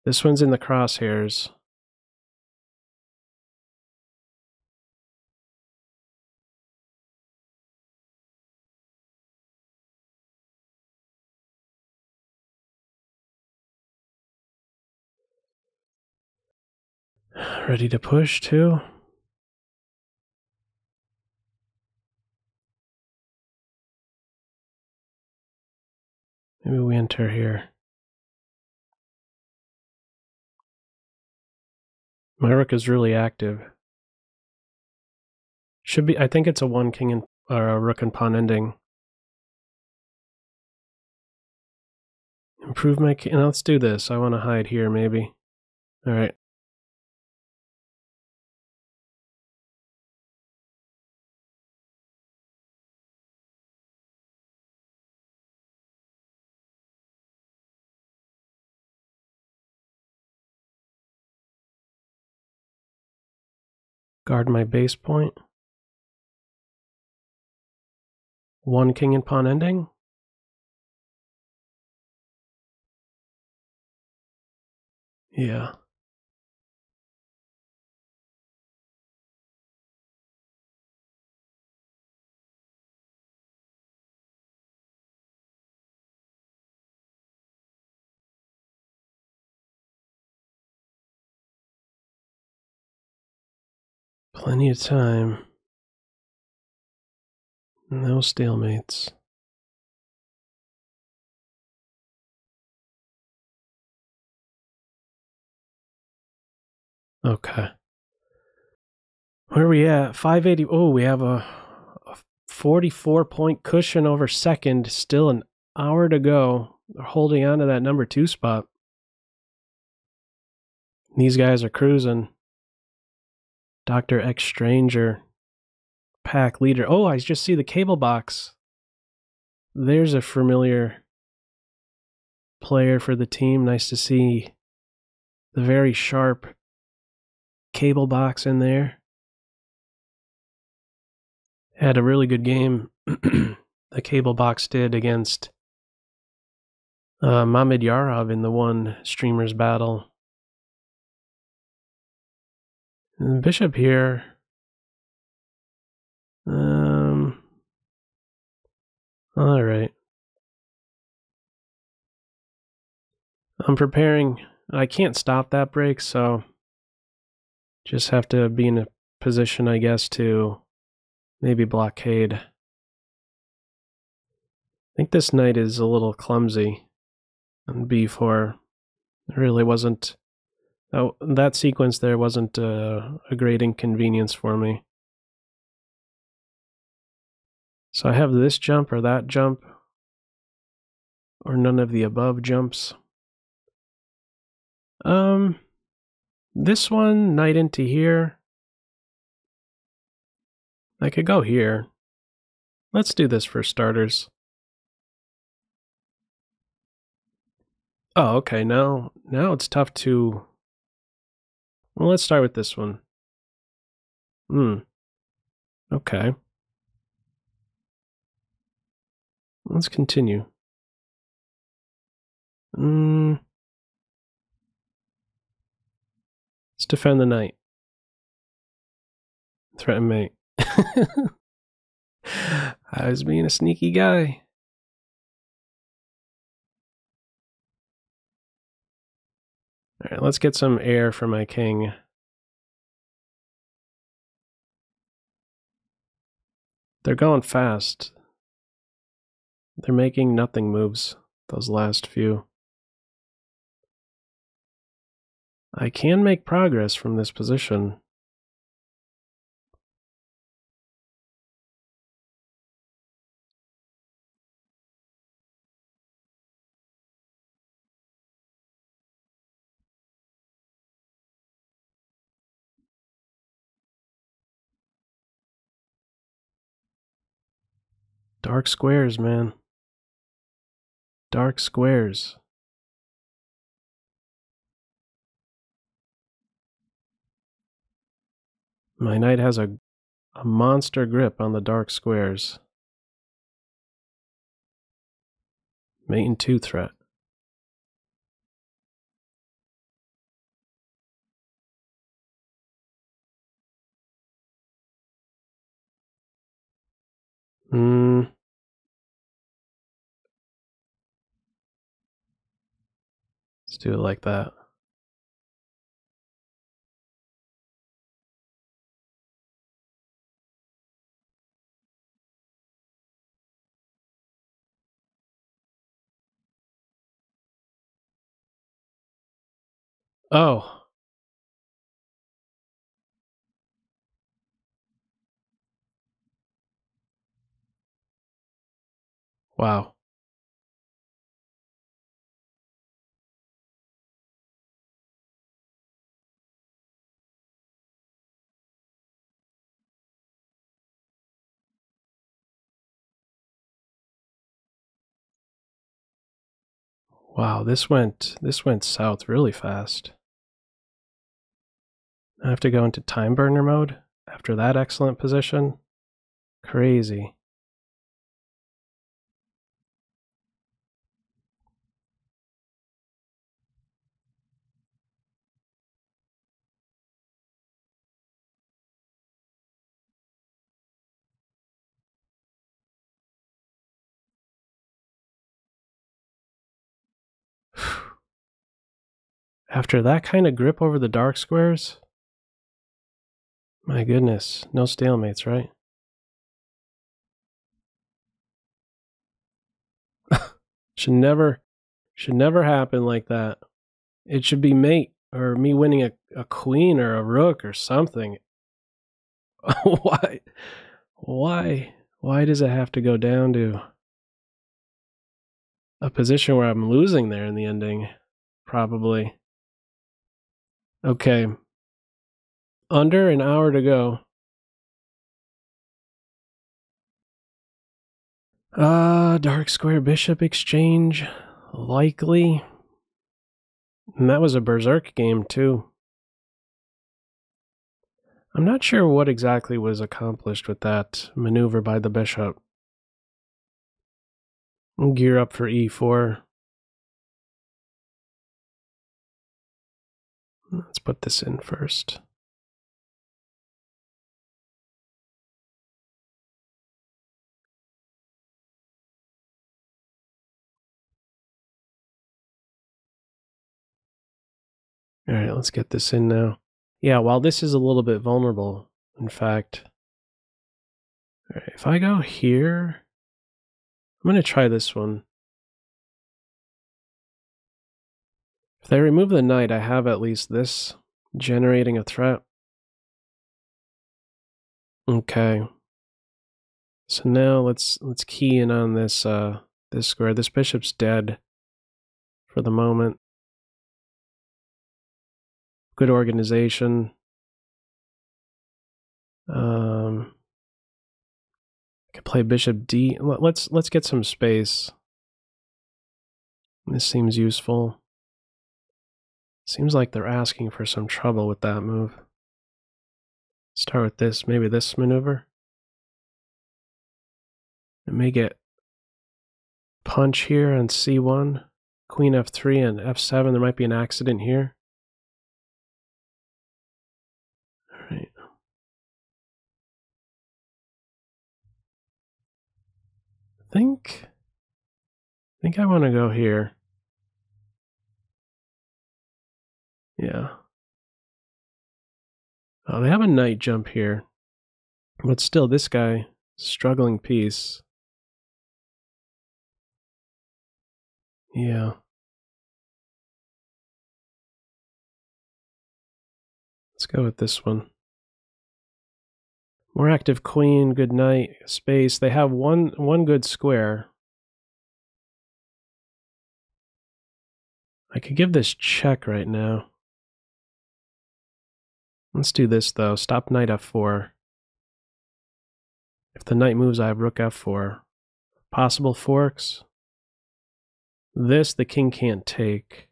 This one's in the crosshairs. Ready to push too? Maybe we enter here. My rook is really active. Should be. I think it's a one king and or a rook and pawn ending. Improve my king. Let's do this. I want to hide here, maybe. All right. Guard my base point. One king and pawn ending. Yeah. Plenty of time. No stalemates. Okay. Where are we at? 580. Oh, we have a 44-point cushion over second. Still an hour to go. They're holding on to that number 2 spot. These guys are cruising. Dr. X Stranger. Pack leader. Oh, I just see the cable box. There's a familiar player for the team. Nice to see the very sharp cable box in there. Had a really good game. The cable box did against Mamid Yarov in the one streamers battle. And the bishop here. All right. I'm preparing. I can't stop that break, so just have to be in a position, I guess, to maybe blockade. I think this knight is a little clumsy on b4. It really wasn't. Oh, that sequence there wasn't a great inconvenience for me. So I have this jump or that jump, or none of the above jumps. This one, knight into here. I could go here. Let's do this for starters. Oh, okay, now it's tough to... Well, let's start with this one. Okay. Let's continue. Let's defend the knight. Threaten mate. I was being a sneaky guy. Alright, let's get some air for my king. They're going fast. They're making nothing moves, those last few. I can make progress from this position. Dark squares, man. Dark squares. My knight has a monster grip on the dark squares. Mate and 2 threat. Let's do it like that. Oh. Wow. Wow, this went south really fast. I have to go into time burner mode after that excellent position. Crazy. After that kind of grip over the dark squares, my goodness, no stalemates, right? should never happen like that. It should be mate or me winning a queen or a rook or something. Why? Why does it have to go down to a position where I'm losing there in the ending? Probably. Okay. Under an hour to go. Dark square bishop exchange. Likely. And that was a berserk game, too. I'm not sure what exactly was accomplished with that maneuver by the bishop. We'll gear up for e4. Let's put this in first. All right, let's get this in now. Yeah, while this is a little bit vulnerable, in fact. All right, if I go here, I'm going to try this one. If they remove the knight, I have at least this generating a threat. Okay. So now let's key in on this this square. This bishop's dead for the moment. Good organization. I could play bishop d. Let's get some space. This seems useful. Seems like they're asking for some trouble with that move. Start with this, maybe this maneuver. It may get punch here on c1, queen f3 and f7. There might be an accident here. All right. I think I want to go here. Yeah. Oh, they have a knight jump here. But still, this guy, struggling piece. Yeah. Let's go with this one. More active queen, good knight, space. They have one good square. I could give this check right now. Let's do this though. Stop knight f4. If the knight moves, I have rook f4. Possible forks. This the king can't take.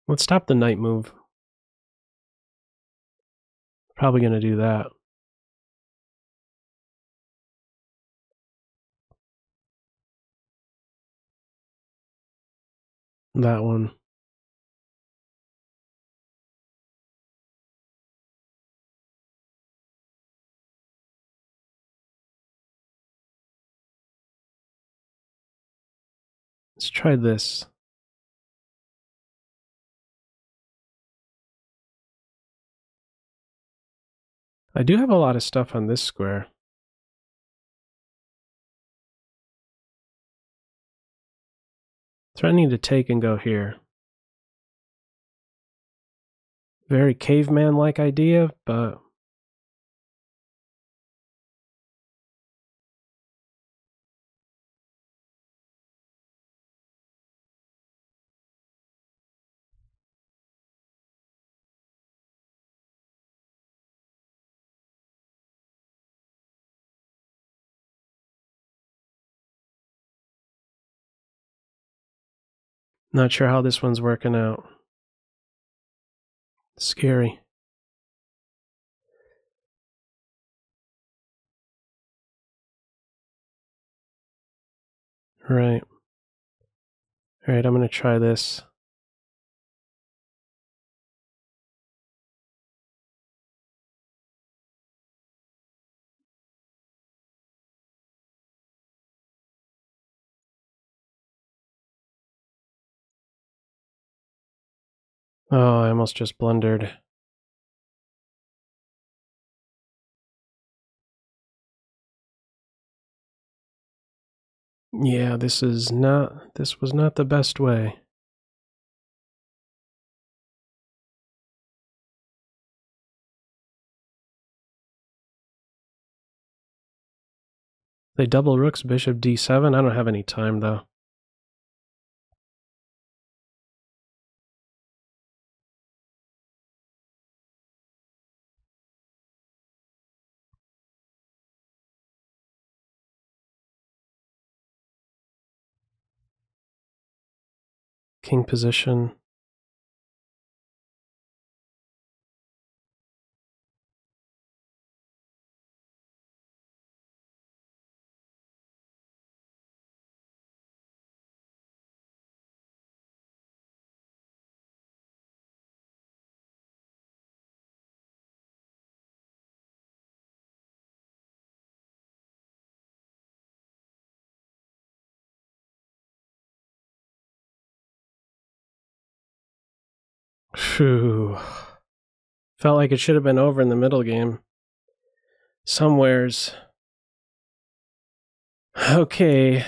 Let's stop the knight move. Probably going to do that. That one. Let's try this. I do have a lot of stuff on this square. Threatening to take and go here. Very caveman-like idea, but... Not sure how this one's working out. Scary. Right. Alright, I'm gonna try this. Oh, I almost just blundered. Yeah, this was not the best way. They double rooks, bishop d7. I don't have any time though. King position. Phew. Felt like it should have been over in the middle game. Somewheres. Okay.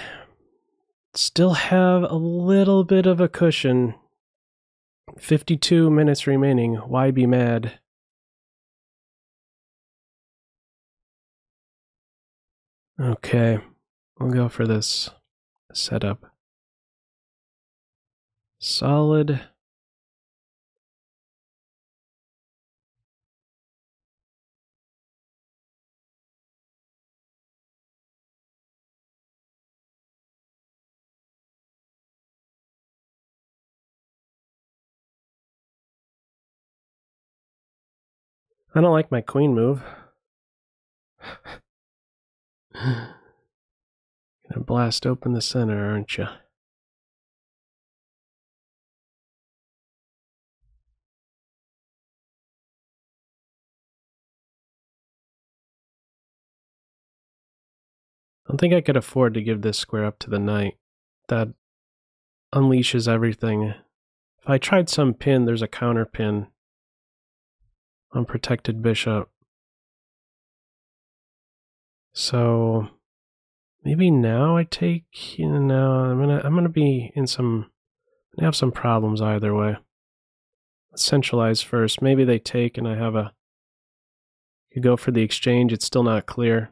Still have a little bit of a cushion. 52 minutes remaining. Why be mad? Okay. We'll go for this setup. Solid. I don't like my queen move. Gonna blast open the center, aren't you? I don't think I could afford to give this square up to the knight. That unleashes everything. If I tried some pin, there's a counter pin. Unprotected bishop. So maybe now I take, I'm gonna be in some, have some problems either way. Let's centralize first. Maybe they take and I have a, you go for the exchange. It's still not clear.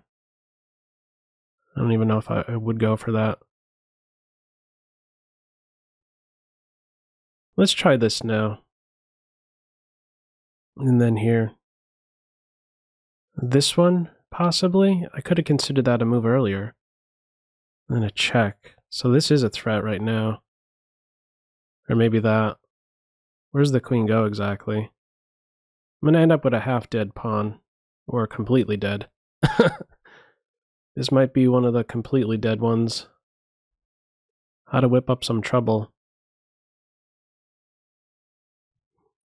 I don't even know if I would go for that. Let's try this now. And then here. This one, possibly? I could have considered that a move earlier. And then a check. So this is a threat right now. Or maybe that. Where's the queen go exactly? I'm going to end up with a half-dead pawn. Or completely dead. This might be one of the completely dead ones. How to whip up some trouble.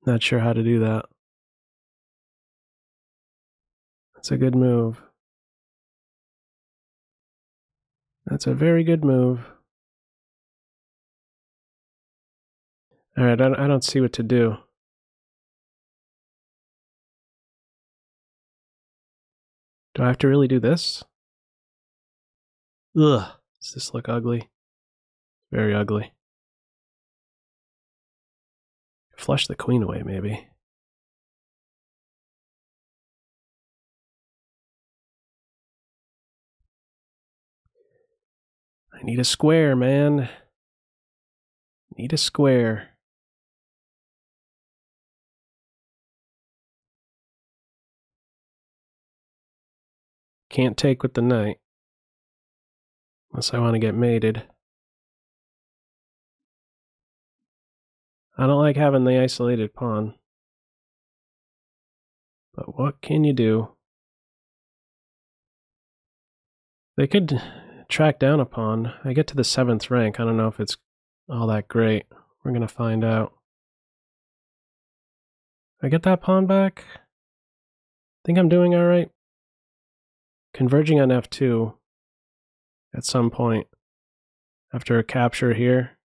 Not sure how to do that. That's a good move. That's a very good move. Alright, I don't see what to do. Do I have to really do this? Ugh, does this look ugly? Very ugly. Flush the queen away, maybe. I need a square, man. Need a square. Can't take with the knight. Unless I want to get mated. I don't like having the isolated pawn. But what can you do? They could track down a pawn. I get to the 7th rank. I don't know if it's all that great. We're going to find out. I get that pawn back? Think I'm doing all right? Converging on f2 at some point after a capture here.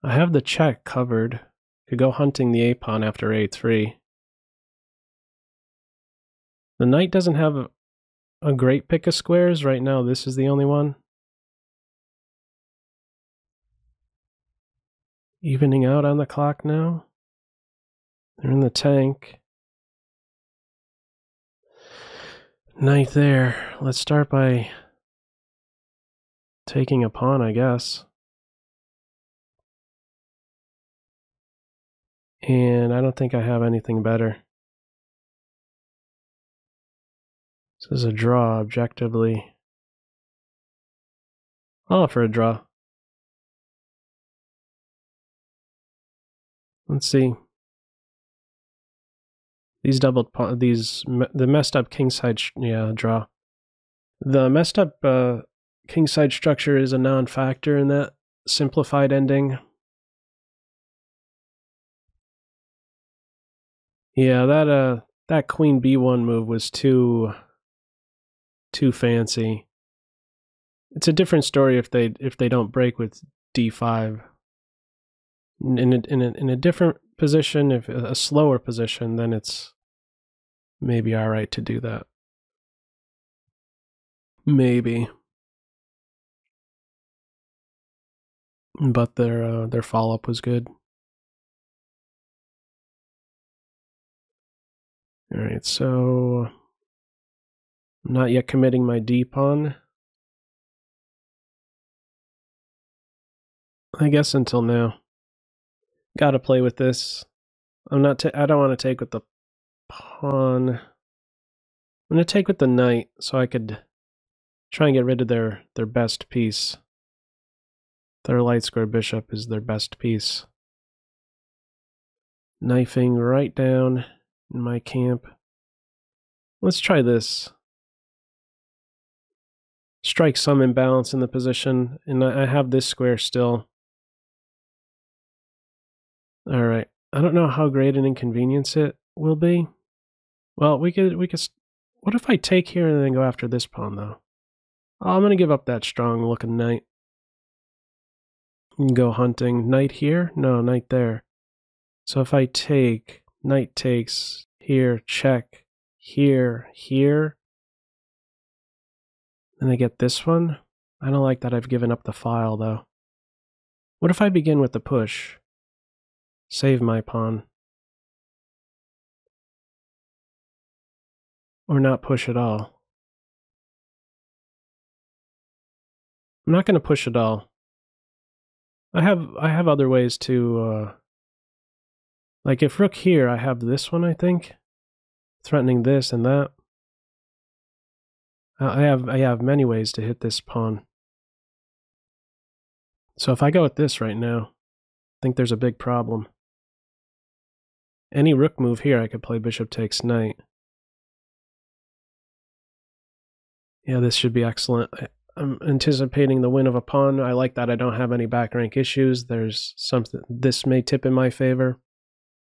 I have the check covered. Could go hunting the a-pawn after a3. The knight doesn't have a great pick of squares. Right now, this is the only one. Evening out on the clock now. They're in the tank. Knight there. Let's start by taking a pawn, I guess. And I don't think I have anything better. This is a draw, objectively. I'll offer a draw. Let's see. These doubled pawn, the messed up kingside, yeah, draw. The messed up kingside structure is a non-factor in that simplified ending. Yeah, that queen b1 move was too fancy. It's a different story if they don't break with d5. In a different position, if a slower position, then it's maybe all right to do that. Maybe. But their follow-up was good. All right, so I'm not yet committing my d-pawn. I guess until now. Gotta play with this. I don't want to take with the pawn. I'm gonna take with the knight so I could try and get rid of their best piece. Their light square bishop is their best piece. Knifing right down in my camp. Let's try this. Strike some imbalance in the position, and I have this square still. All right. I don't know how great an inconvenience it will be. Well, we could. What if I take here and then go after this pawn, though? Oh, I'm gonna give up that strong-looking knight. And go hunting. Knight here? No, knight there. So if I take, knight takes here, check, here, here, and I get this one. I don't like that I've given up the file, though. What if I begin with the push? Save my pawn. Or not push at all. I'm not going to push at all. I have other ways to, like if rook here, I have this one, I think. Threatening this and that. I have many ways to hit this pawn. So if I go with this right now, I think there's a big problem. Any rook move here, I could play bishop takes knight. Yeah, this should be excellent. I'm anticipating the win of a pawn. I like that I don't have any back rank issues. There's something, this may tip in my favor.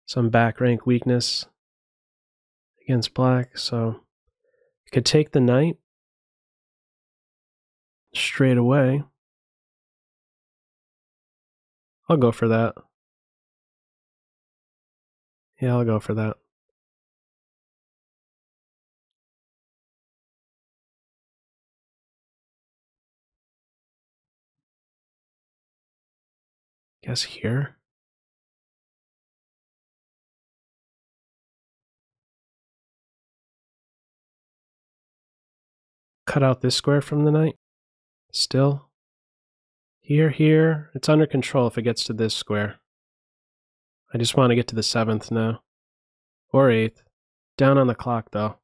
Some back rank weakness against black. So I could take the knight straight away. I'll go for that. Yeah, I'll go for that. Guess here. cut out this square from the knight. Still. Here. It's under control if it gets to this square. I just want to get to the 7th now. Or 8th. Down on the clock, though.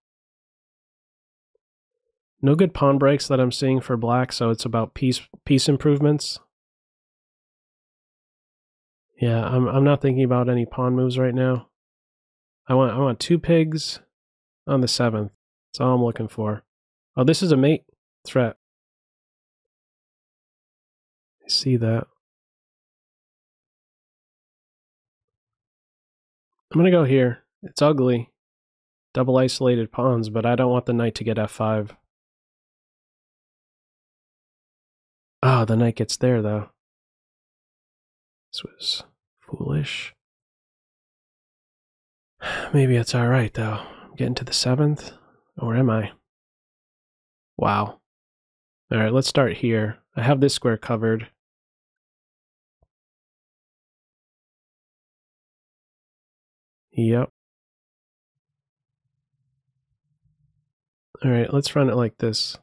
No good pawn breaks that I'm seeing for black, so it's about piece improvements. Yeah, I'm not thinking about any pawn moves right now. I want 2 pigs on the 7th. That's all I'm looking for. Oh, this is a mate threat. I see that. I'm gonna go here. It's ugly. Double isolated pawns, but I don't want the knight to get f5. Ah, the knight gets there, though. This was foolish. Maybe it's alright, though. I'm getting to the 7th. Or am I? Wow. Alright, let's start here. I have this square covered. Yep. Alright, let's run it like this.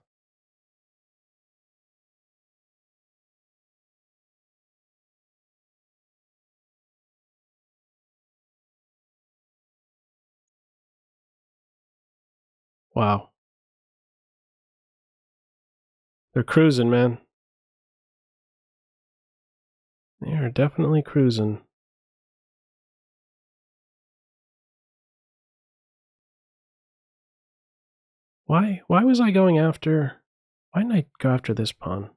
Wow. They're cruising, man. They are definitely cruising. Why was I going after... Why didn't I go after this pawn?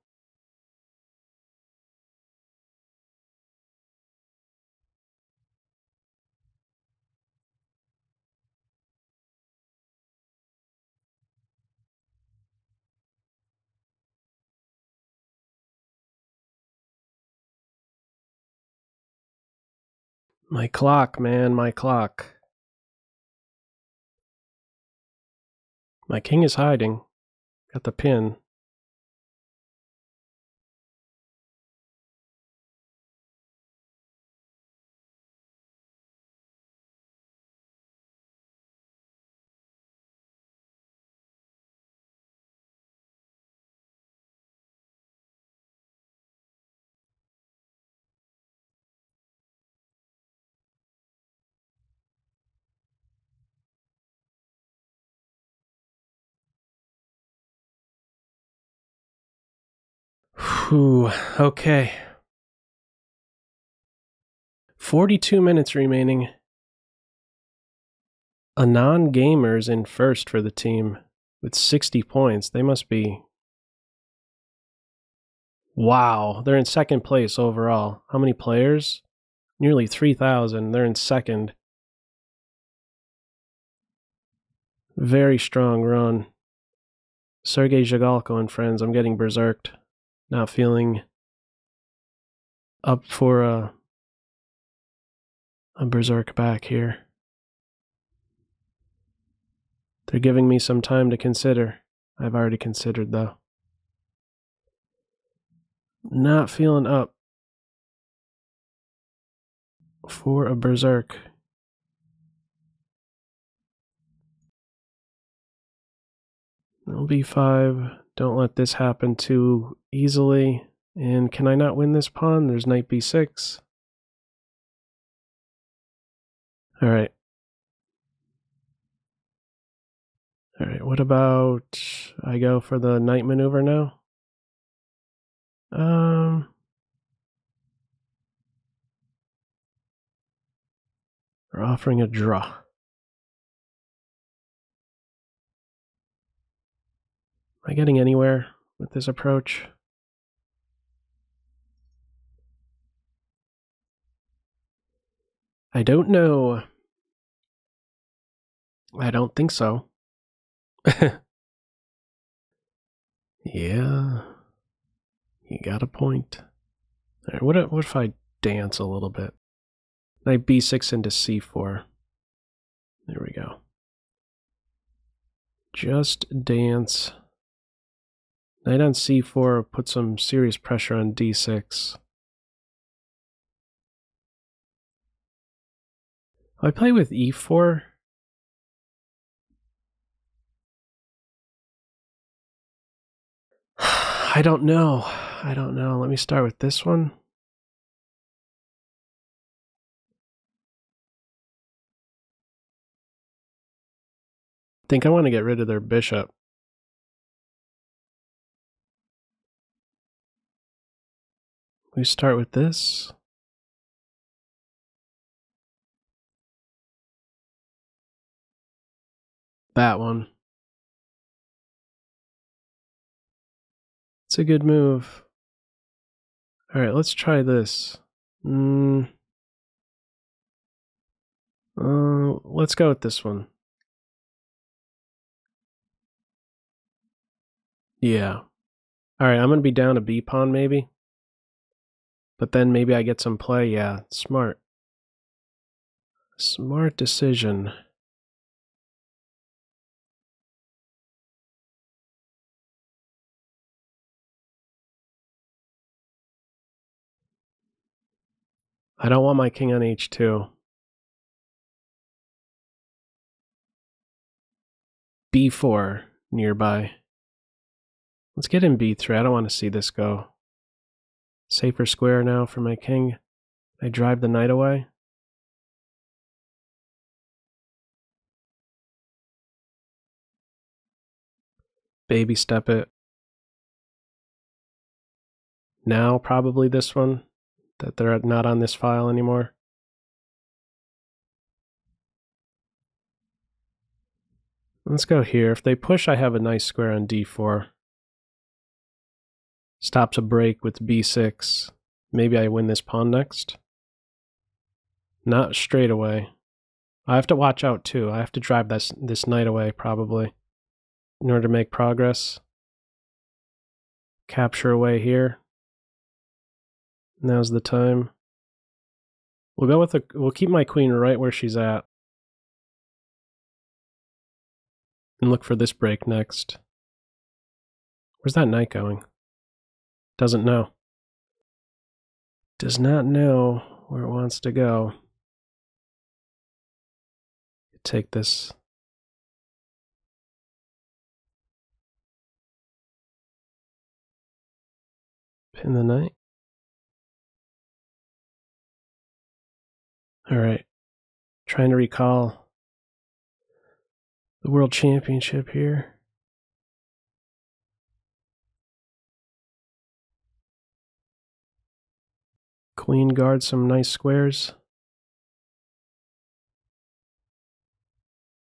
My clock, man, my clock. My king is hiding. Got the pin. Whew, okay. 42 minutes remaining. A non-gamer's in first for the team with 60 points. They must be... Wow, they're in second place overall. How many players? Nearly 3,000. They're in second. Very strong run. Sergei Zhigalko and friends, I'm getting berserked. Not feeling up for a berserk back here. They're giving me some time to consider. I've already considered, though. Not feeling up for a berserk. No b5. Don't let this happen too easily. And can I not win this pawn? There's knight b6. Alright. Alright, what about... I go for the knight maneuver now? We're offering a draw. Am I getting anywhere with this approach? I don't know. I don't think so. Yeah. You got a point. All right, what if I dance a little bit? Knight b6 into c4. There we go. Just dance. Knight on c4 put some serious pressure on d6. I play with e4. I don't know. I don't know. Let me start with this one. I think I want to get rid of their bishop. We start with this. That one. It's a good move. All right, let's try this. Let's go with this one. Yeah. All right, I'm going to be down a B pawn maybe. But then maybe I get some play. Yeah, smart. Smart decision. I don't want my king on H2. B4 nearby. Let's get in B3. I don't want to see this go. Safer square now for my king. I drive the knight away. Baby step it. Now probably this one, that they're not on this file anymore. Let's go here. If they push, I have a nice square on D4. Stops a break with B6. Maybe I win this pawn next. Not straight away. I have to watch out too. I have to drive this knight away probably in order to make progress. Capture away here. Now's the time. We'll keep my queen right where she's at. And look for this break next. Where's that knight going? Doesn't know. Does not know where it wants to go. Take this. Pin the knight. All right. Trying to recall the World Championship here. Queen guards some nice squares.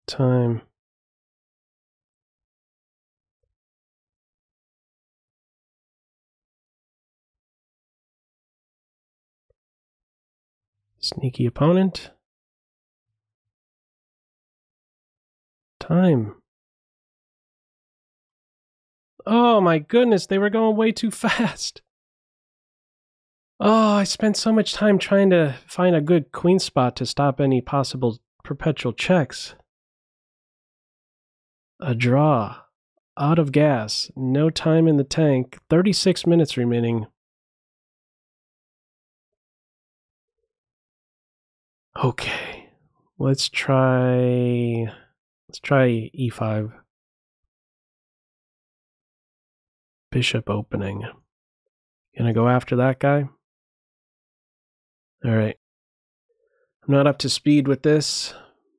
Time. Sneaky opponent. Time. Oh my goodness, they were going way too fast. Oh, I spent so much time trying to find a good queen spot to stop any possible perpetual checks. A draw. Out of gas. No time in the tank. 36 minutes remaining. Okay. Let's try E5. Bishop opening. Gonna go after that guy? Alright. I'm not up to speed with this,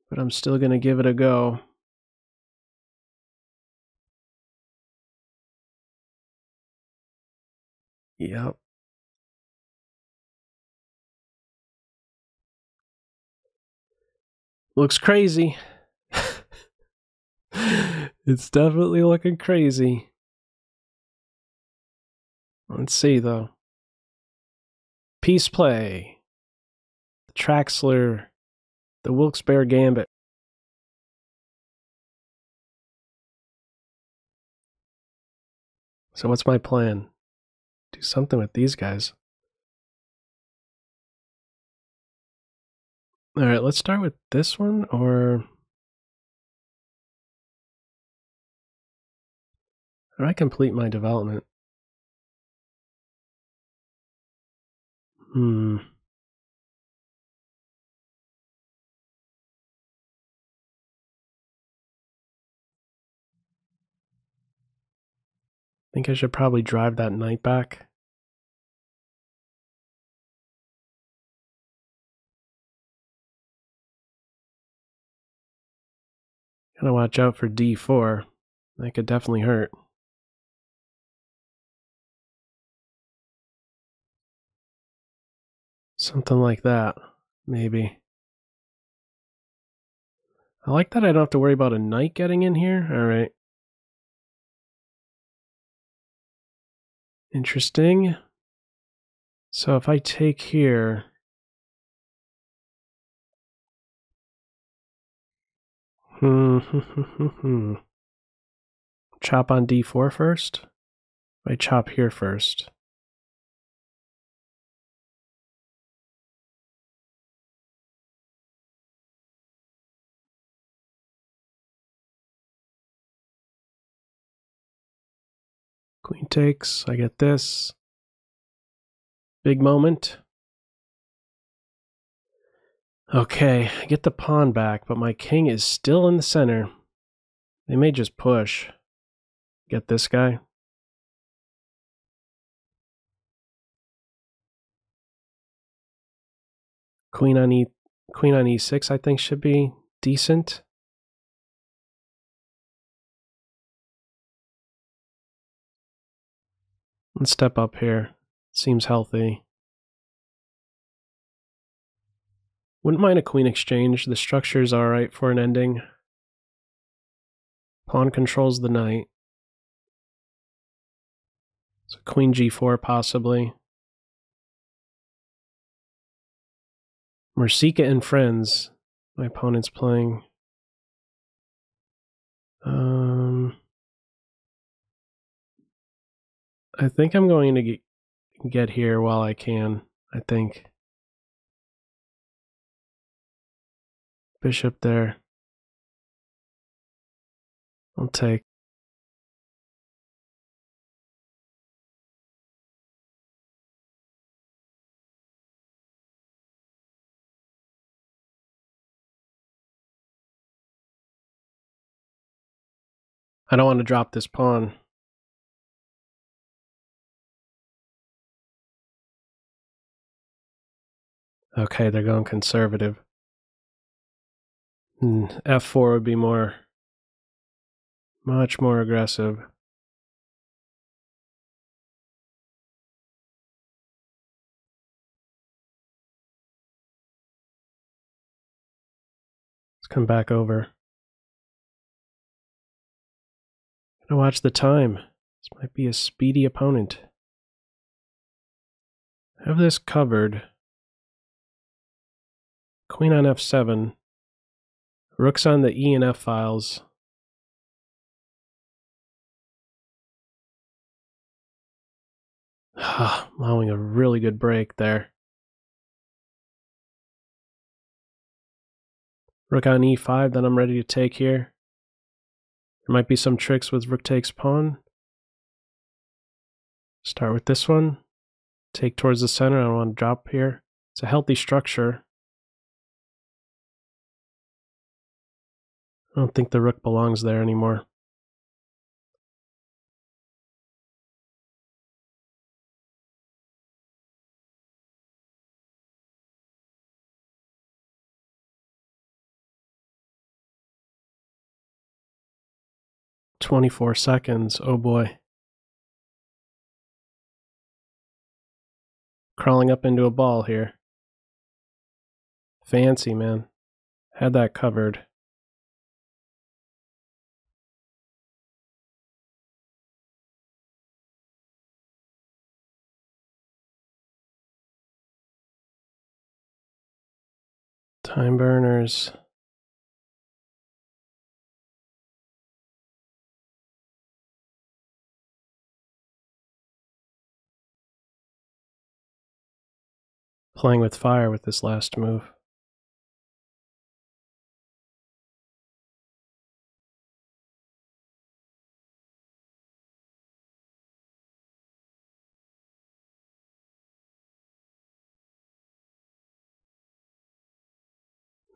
but I'm still gonna give it a go. Yep. Looks crazy. It's definitely looking crazy. Let's see, though. Peace play. The Traxler. The Wilkes-Barre Gambit. So what's my plan? Do something with these guys. Alright, let's start with this one, or... How do I complete my development? I think I should probably drive that knight back. Gotta watch out for d4. That could definitely hurt. Something like that, maybe. I like that I don't have to worry about a knight getting in here. All right. Interesting. So if I take here, chop on d4 first? I chop here first. Queen takes, I get this. Big moment. Okay, I get the pawn back, but my king is still in the center. They may just push. Get this guy. Queen on e6 I think should be decent. Let's step up here. Seems healthy. Wouldn't mind a queen exchange. The structure's alright for an ending. Pawn controls the knight. So queen g4 possibly. Mersika and friends. My opponent's playing. I think I'm going to get here while I can, I think. Bishop there. I'll take. I don't want to drop this pawn. Okay, they're going conservative. F4 would be much more aggressive. Let's come back over. Gotta watch the time. This might be a speedy opponent. Have this covered. Queen on f7. Rook's on the E and F files. Allowing a really good break there. Rook on e5, then I'm ready to take here. There might be some tricks with rook takes pawn. Start with this one. Take towards the center. I don't want to drop here. It's a healthy structure. I don't think the rook belongs there anymore. "24 seconds. Oh boy. Crawling up into a ball here. Fancy, man. Had that covered. Time burners. Playing with fire with this last move.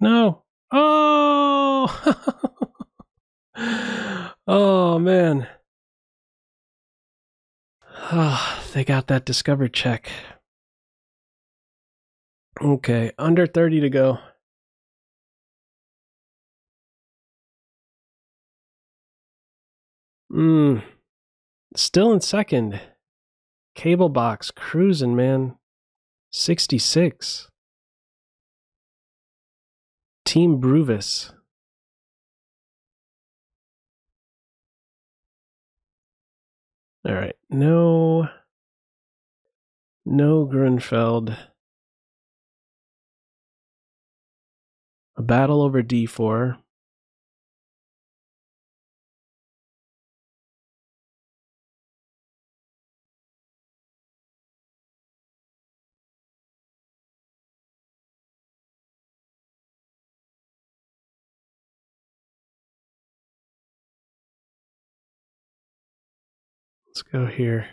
No. Oh! Oh, man. Oh, they got that discovered check. Okay, under 30 to go. Still in second. Cable box cruising, man. 66. Team Bruvis. All right, no Grunfeld. A battle over d4. Let's go here.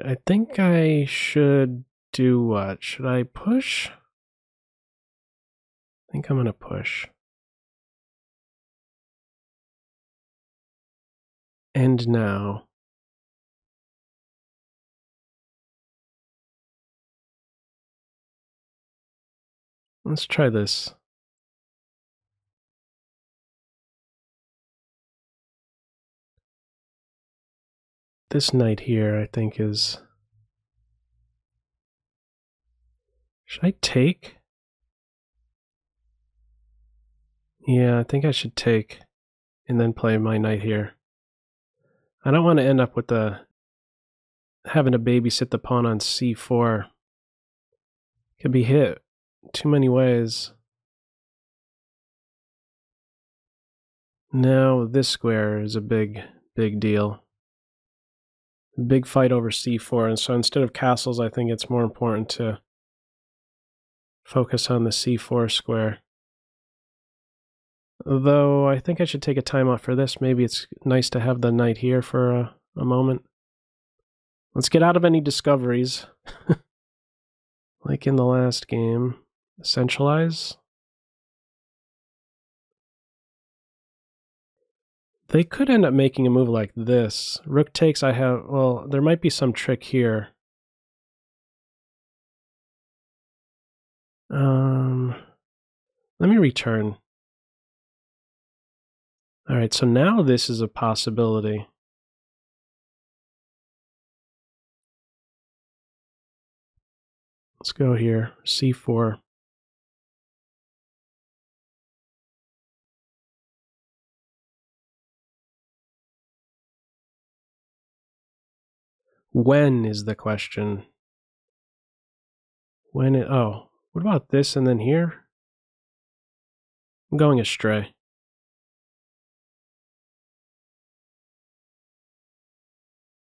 I think I should do what? Should I push? I think I'm going to push. And now. Let's try this. This knight here, I think, is... Should I take? Yeah, I think I should take and then play my knight here. I don't want to end up with having to babysit the pawn on c4. Could be hit too many ways. Now this square is a big deal. Big fight over c4, and so instead of castles, I think it's more important to focus on the c4 square. Though I think I should take a timeout for this. Maybe it's nice to have the knight here for a moment. Let's get out of any discoveries. Like in the last game. Centralize. They could end up making a move like this. Rook takes, well, there might be some trick here. Let me return. All right, so now this is a possibility. Let's go here, c4. When is the question? Oh, what about this and then here? I'm going astray.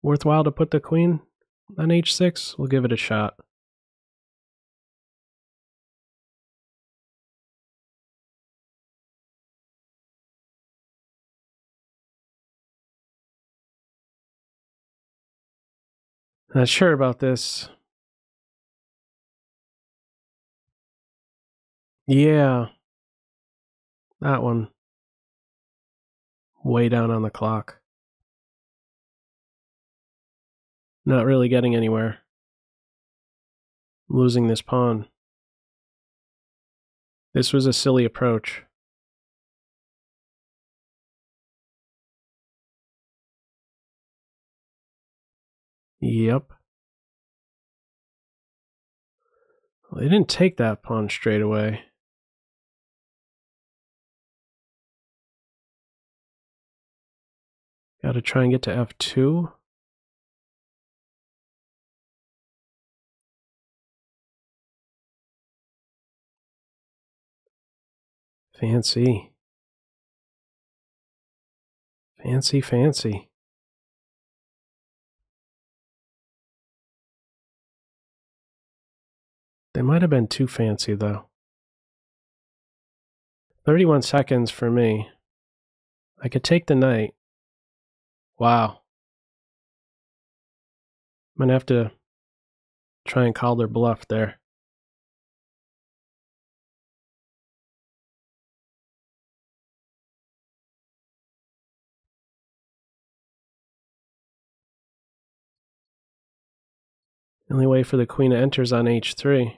Worthwhile to put the queen on h6? We'll give it a shot. Not sure about this. Yeah. That one. Way down on the clock. Not really getting anywhere. Losing this pawn. This was a silly approach. Yep. Well, they didn't take that pawn straight away. Gotta try and get to f2. Fancy. Fancy, fancy. They might have been too fancy, though. 31 seconds for me. I could take the knight. Wow. I'm gonna have to try and call their bluff there. The only way for the queen to enter is on h3.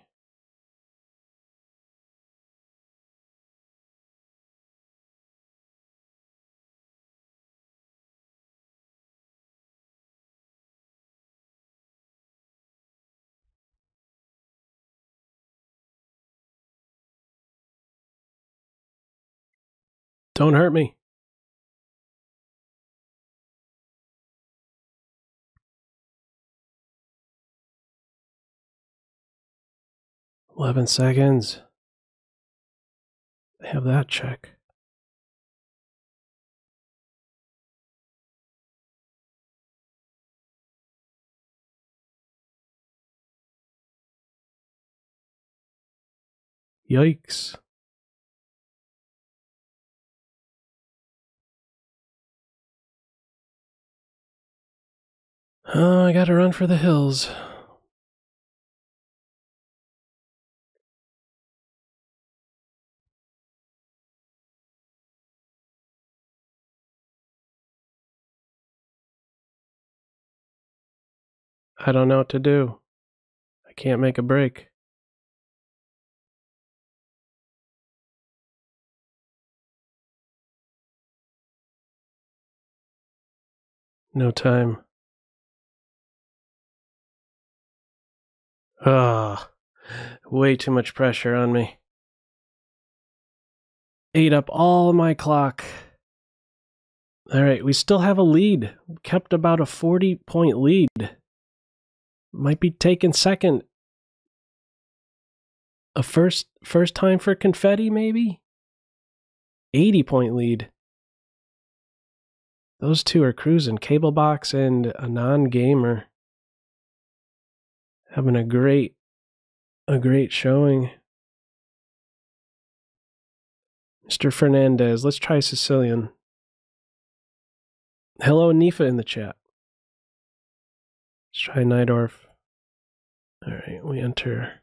Don't hurt me. "11 seconds. They have that check. Yikes. Oh, I gotta run for the hills. I don't know what to do. I can't make a break. No time. Ah, way too much pressure on me. Ate up all my clock. All right, we still have a lead. Kept about a 40-point lead. Might be taking second. A first time for confetti, maybe? 80-point lead. Those two are cruising. Cable Box and a non-gamer. Having a great showing. Mr. Fernandez, let's try Sicilian. Hello, Nifa in the chat. Let's try Najdorf. All right, we enter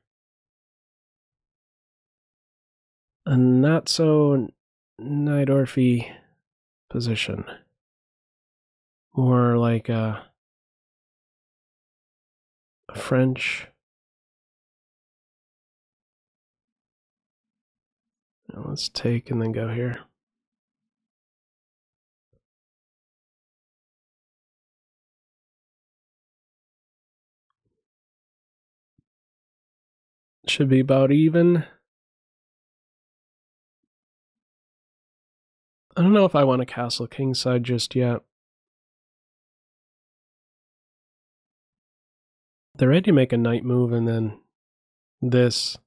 a not so Najdorfy position. More like a French. Now let's take and then go here. Should be about even. I don't know if I want a castle kingside just yet. They're ready to make a knight move and then this.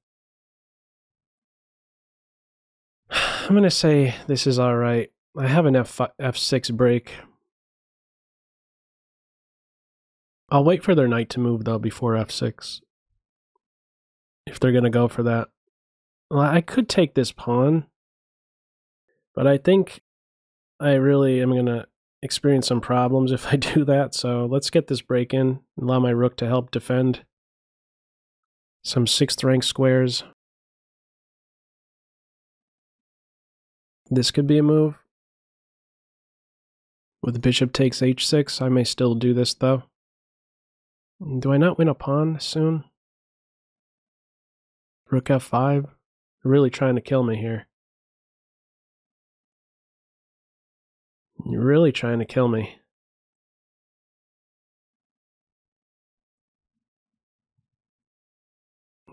I'm going to say this is all right. I have an F6 break. I'll wait for their knight to move, though, before F6. If they're going to go for that. Well, I could take this pawn. But I think I really am going to experience some problems if I do that. So let's get this break in. Allow my rook to help defend. Some 6th rank squares. This could be a move. With the bishop takes h6, I may still do this, though. Do I not win a pawn soon? Rook f5? They're really trying to kill me here. You're really trying to kill me.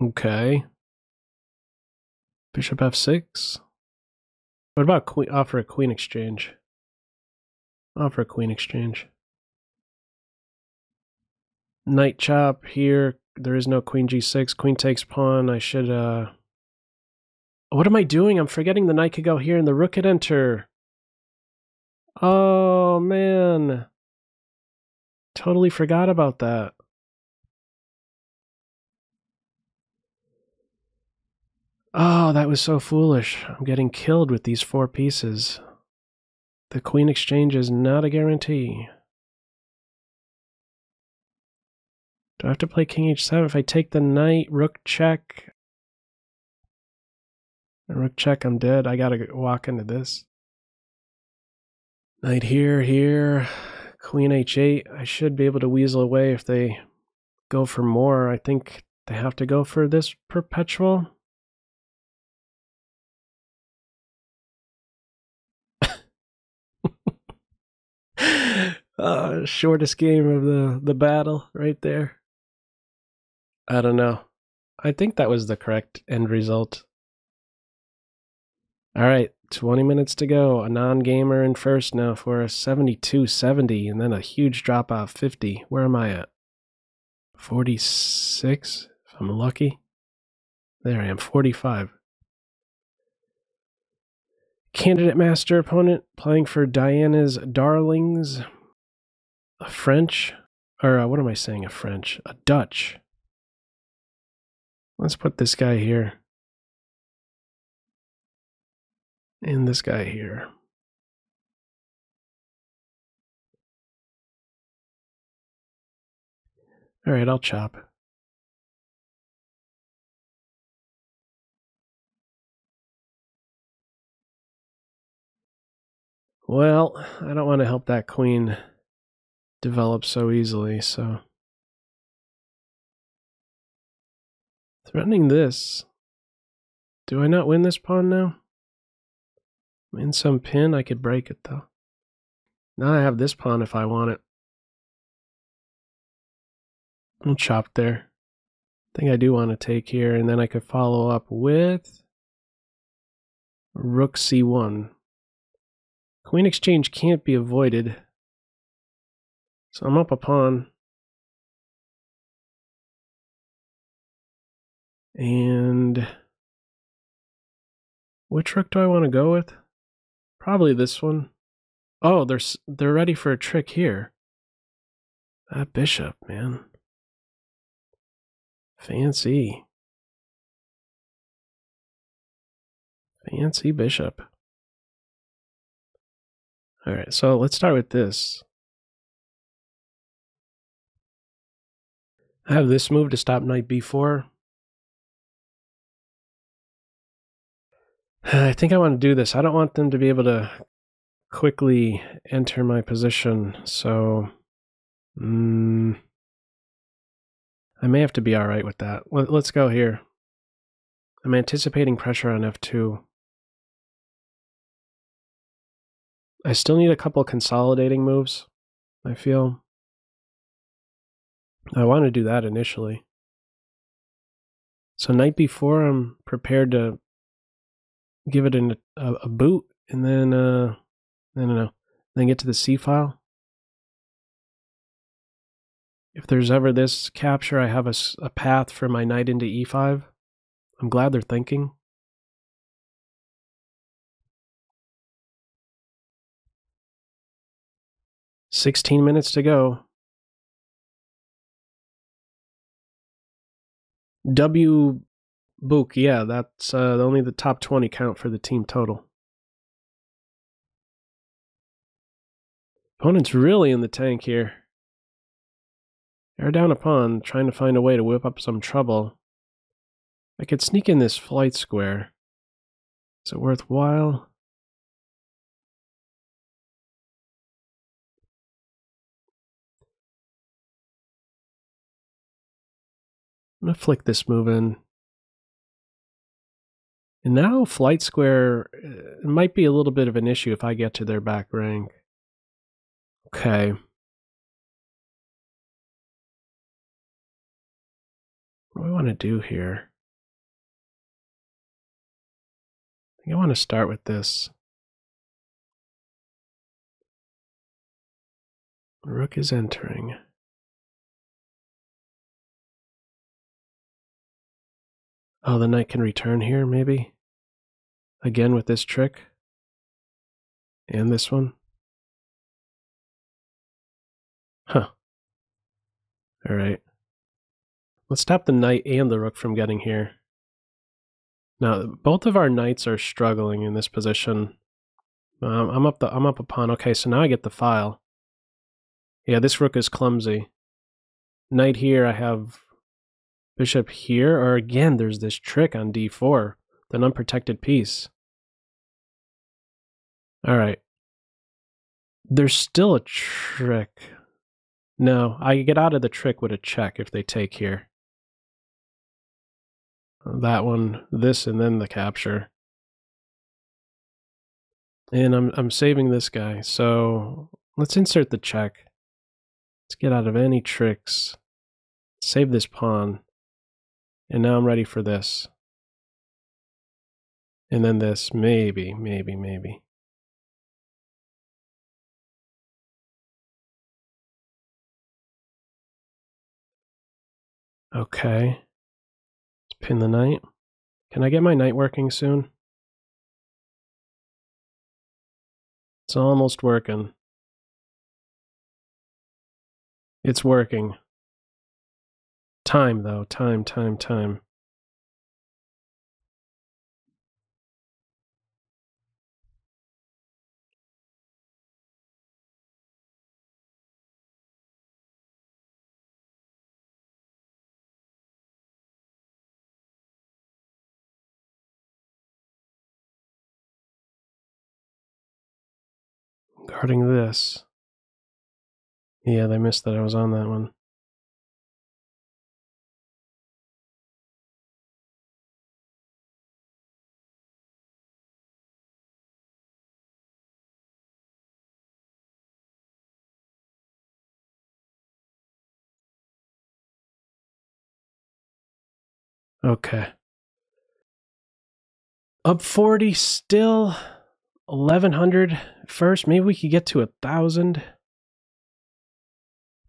Okay. Bishop f6? What about offer a queen exchange? Offer a queen exchange. Knight chop here. There is no queen g6. Queen takes pawn. I should, What am I doing? I'm forgetting the knight could go here and the rook could enter. Oh, man. Totally forgot about that. Oh, that was so foolish. I'm getting killed with these 4 pieces. The queen exchange is not a guarantee. Do I have to play king h7? If I take the knight, rook check. Rook check, I'm dead. I gotta walk into this. Knight here, here. Queen h8. I should be able to weasel away if they go for more. I think they have to go for this perpetual. Shortest game of the battle right there. I don't know. I think that was the correct end result. All right, 20 minutes to go. A non-gamer in first now for a 72-70, and then a huge drop off 50. Where am I at? 46, if I'm lucky. There I am, 45. Candidate master opponent playing for Diana's Darlings. A French, or what am I saying? A French, a Dutch. Let's put this guy here. And this guy here. All right, I'll chop. Well, I don't want to help that queen develop so easily, so. Threatening this. Do I not win this pawn now? I'm in some pin, I could break it though. Now I have this pawn if I want it. I'll chop there. I think I do want to take here, and then I could follow up with Rook C1. Queen exchange can't be avoided. So I'm up a pawn. And which rook do I want to go with? Probably this one. Oh, they're ready for a trick here. That bishop, man. Fancy. Fancy bishop. All right, so let's start with this. I have this move to stop knight b4. I think I want to do this. I don't want them to be able to quickly enter my position, so I may have to be all right with that. Let's go here. I'm anticipating pressure on f2. I still need a couple consolidating moves, I feel. I want to do that initially. So knight b4, I'm prepared to give it a boot, and then, then get to the c file. If there's ever this capture, I have a path for my knight into e5. I'm glad they're thinking. "16 minutes to go." W Book, yeah, that's only the top 20 count for the team total. Opponent's really in the tank here. They're down a pawn, trying to find a way to whip up some trouble. I could sneak in this flight square. Is it worthwhile? I'm going to flick this move in. And now flight square, it might be a little bit of an issue if I get to their back rank. Okay. What do I want to do here? I think I want to start with this. Rook is entering. Oh, the knight can return here, maybe? Again with this trick? And this one? Huh. Alright. Let's stop the knight and the rook from getting here. Now, both of our knights are struggling in this position. I'm up a pawn. Okay, so now I get the file. Yeah, this rook is clumsy. Knight here, I have bishop here, or again, there's this trick on d4, an unprotected piece. All right. There's still a trick. No, I get out of the trick with a check if they take here. That one, this, and then the capture. And I'm saving this guy, so let's insert the check. Let's get out of any tricks. Save this pawn. And now I'm ready for this. And then this, maybe. Okay. Let's pin the knight. Can I get my knight working soon? It's almost working. It's working. Time, though. Time. Guarding this. Yeah, they missed that I was on that one. Okay. Up 40 still. 1100 first. Maybe we could get to 1,000.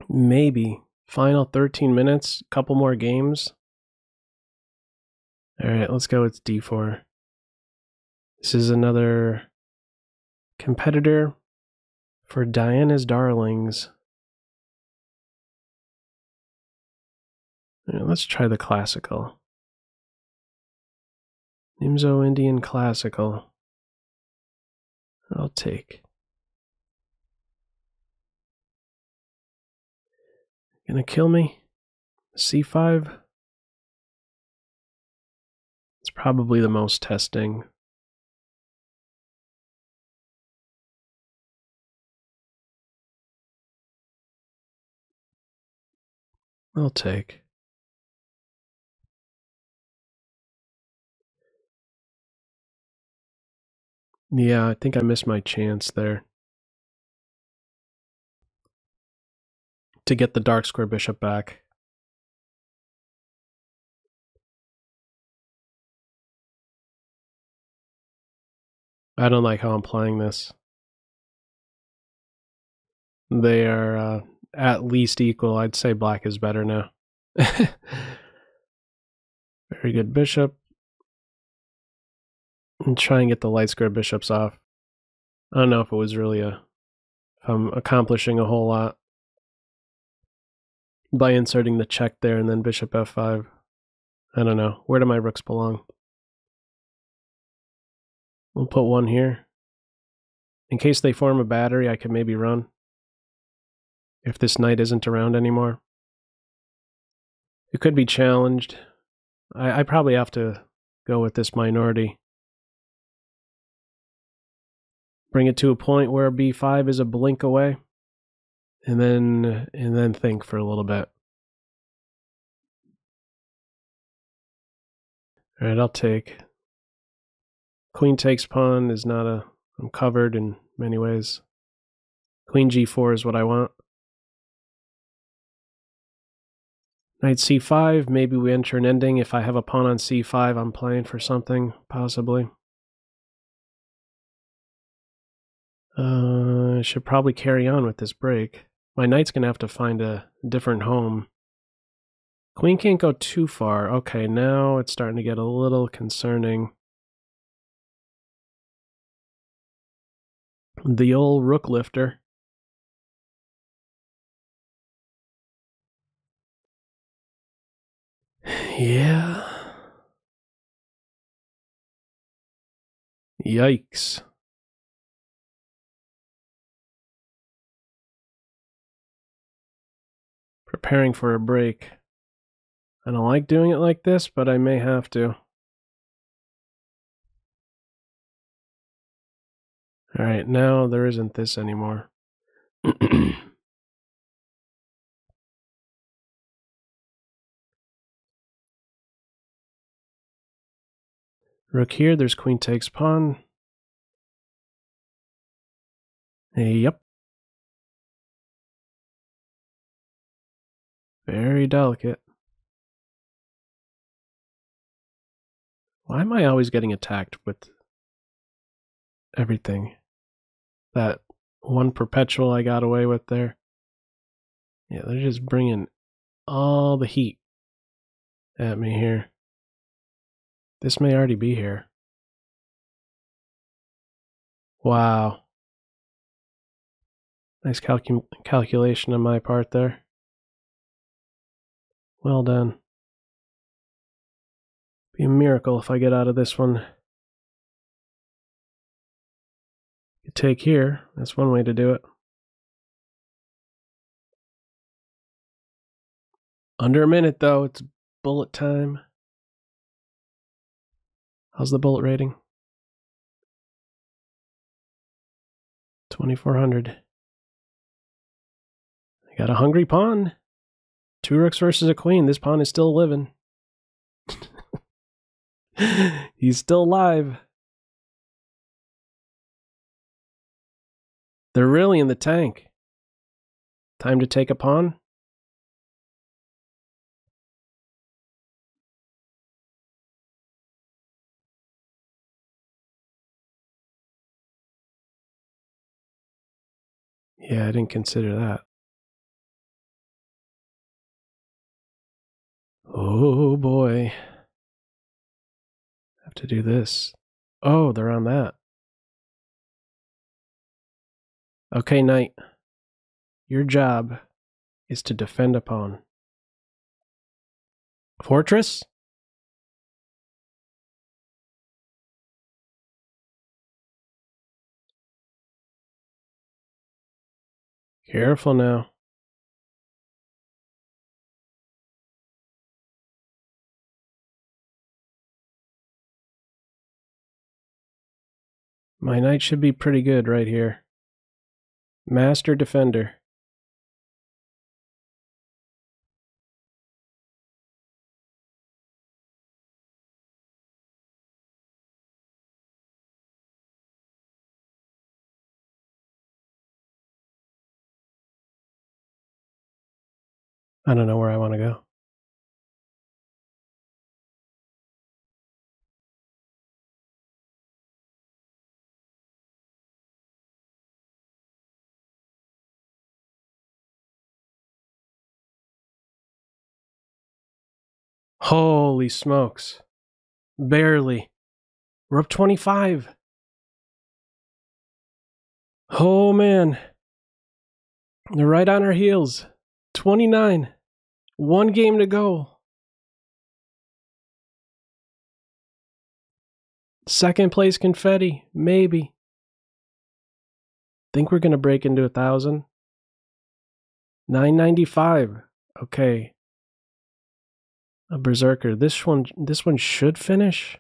Maybe. Final 13 minutes. Couple more games. Alright, let's go with d4. This is another competitor for Diana's Darlings. Right, let's try the classical. Nimzo Indian Classical. I'll take. Gonna kill me? c5? It's probably the most testing. I'll take. Yeah, I think I missed my chance there. To get the dark square bishop back. I don't like how I'm playing this. They are at least equal. I'd say black is better now. Very good bishop. And try and get the light square bishops off. I don't know if it was really if I'm accomplishing a whole lot by inserting the check there and then bishop f5. I don't know. Where do my rooks belong? We'll put one here. In case they form a battery, I could maybe run. If this knight isn't around anymore. It could be challenged. I probably have to go with this minority. Bring it to a point where b5 is a blink away. And then think for a little bit. Alright, I'll take. Queen takes pawn is not a... I'm covered in many ways. Queen g4 is what I want. Knight c5, maybe we enter an ending. If I have a pawn on c5, I'm playing for something, possibly. I should probably carry on with this break. My knight's going to have to find a different home. Queen can't go too far. Okay, now it's starting to get a little concerning. The old rook lifter. Yeah. Yikes. Preparing for a break. I don't like doing it like this, but I may have to. Alright, now there isn't this anymore. Rook here, there's queen takes pawn. Yep. Very delicate. Why am I always getting attacked with everything? That one perpetual I got away with there. Yeah, they're just bringing all the heat at me here. This may already be here. Wow. Nice calculation on my part there. Well done. Be a miracle if I get out of this one. You take here. That's one way to do it. Under a minute, though. It's bullet time. How's the bullet rating? 2,400. I got a hungry pawn. 2 rooks versus a queen. This pawn is still living. He's still alive. They're really in the tank. Time to take a pawn. Yeah, I didn't consider that. Oh boy. Have to do this. Oh, they're on that. Okay, knight. Your job is to defend a pawn. Fortress? Careful now. My knight should be pretty good right here. Master defender. I don't know where I want to go. Holy smokes. Barely. We're up 25. Oh man. They're right on our heels. 29. 1 game to go. Second place confetti. Maybe. Think we're going to break into 1,000. 995. Okay. A berserker. This one should finish.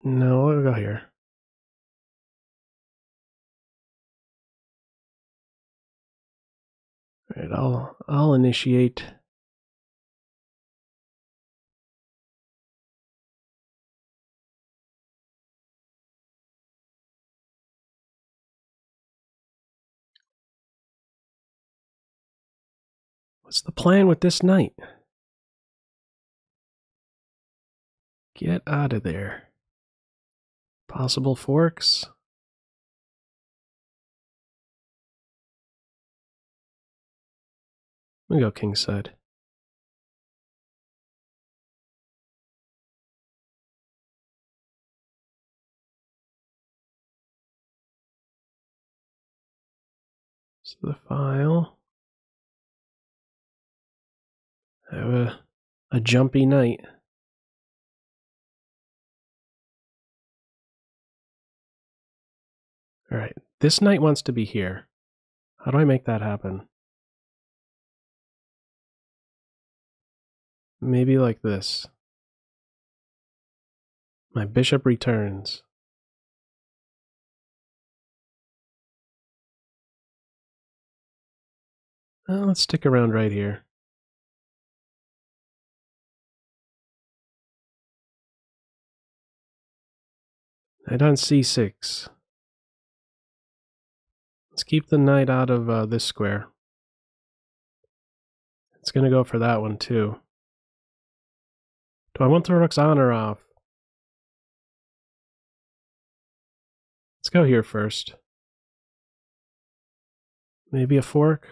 No, we'll go here. All right, I'll initiate. What's the plan with this knight? Get out of there. Possible forks. We go kingside. So the file. I have a jumpy knight. All right, this knight wants to be here. How do I make that happen? Maybe like this. My bishop returns. Let's stick around right here. Knight on c6. Let's keep the knight out of this square. It's going to go for that one too. Do I want the rooks on or off? Let's go here first. Maybe a fork?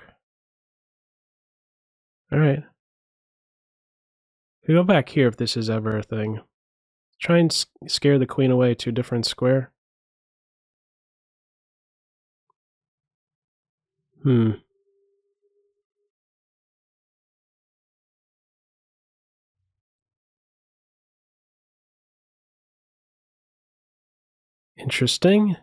Alright. We go back here if this is ever a thing. Try and scare the queen away to a different square. Interesting.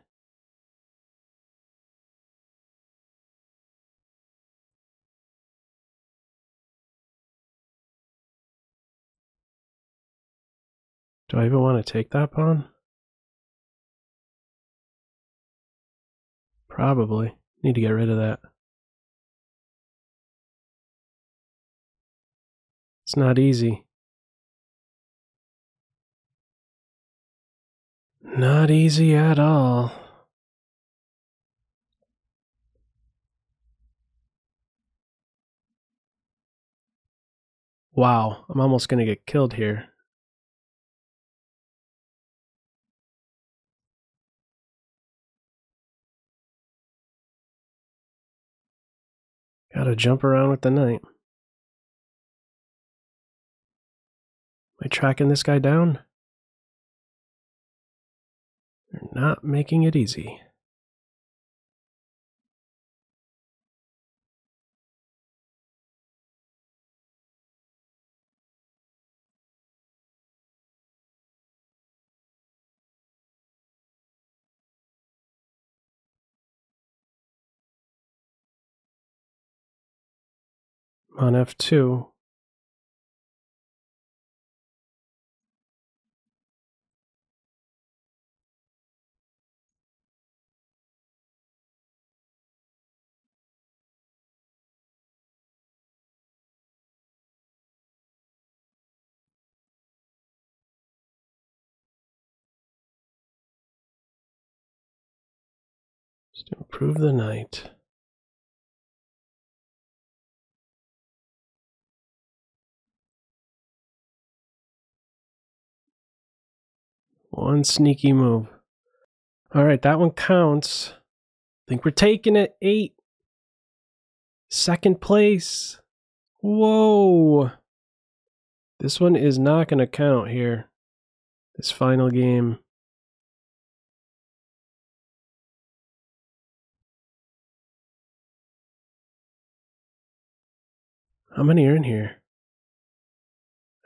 Do I even want to take that pawn? Probably. Need to get rid of that. It's not easy. Not easy at all. Wow, I'm almost going to get killed here. Gotta jump around with the knight. Am I tracking this guy down? They're not making it easy. On f2. Just improve the knight. One sneaky move. Alright, that one counts. I think we're taking it. 8. Second place. Whoa. This one is not going to count here. This final game. How many are in here?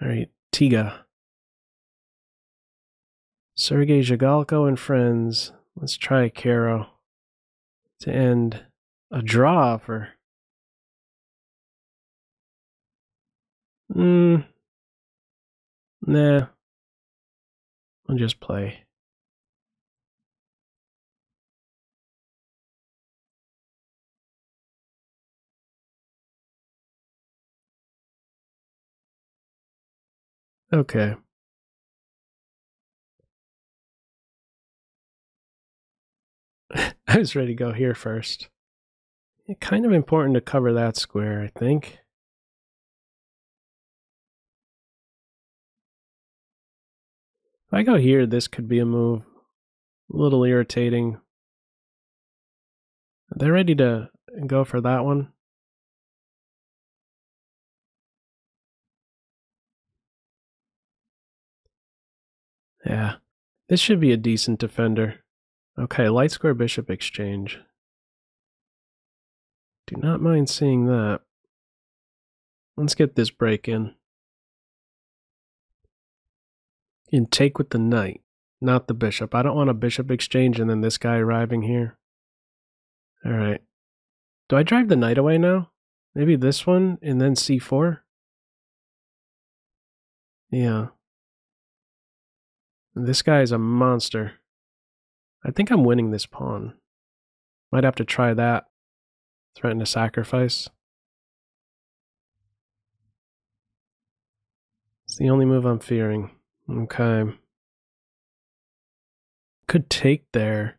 Alright, Tiga. Sergei Zhigalko and friends. Let's try Caro to end a draw for. Nah. I'll just play. Okay. I was ready to go here first. Kind of important to cover that square, I think. If I go here, this could be a move. A little irritating. Are they ready to go for that one? Yeah. This should be a decent defender. Okay, light square bishop exchange. Do not mind seeing that. Let's get this break in. And take with the knight, not the bishop. I don't want a bishop exchange and then this guy arriving here. Alright. Do I drive the knight away now? Maybe this one and then c4? Yeah. This guy is a monster. I think I'm winning this pawn. Might have to try that. Threaten to sacrifice. It's the only move I'm fearing. Okay. could take there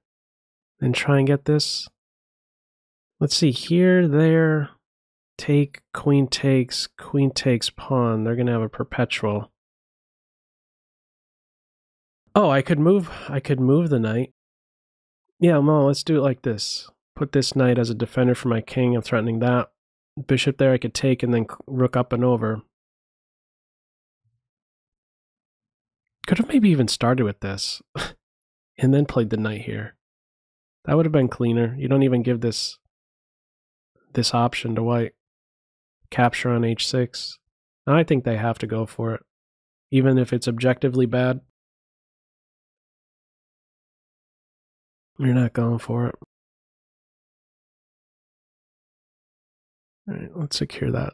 and try and get this. Let's see, here, there, take, queen takes pawn. They're gonna have a perpetual. Oh, I could move the knight. Yeah, no, let's do it like this. Put this knight as a defender for my king. I'm threatening that. Bishop there I could take and then rook up and over. Could have maybe even started with this and then played the knight here. That would have been cleaner. You don't even give this option to white. Capture on h6. I think they have to go for it, even if it's objectively bad. You're not going for it. All right, let's secure that.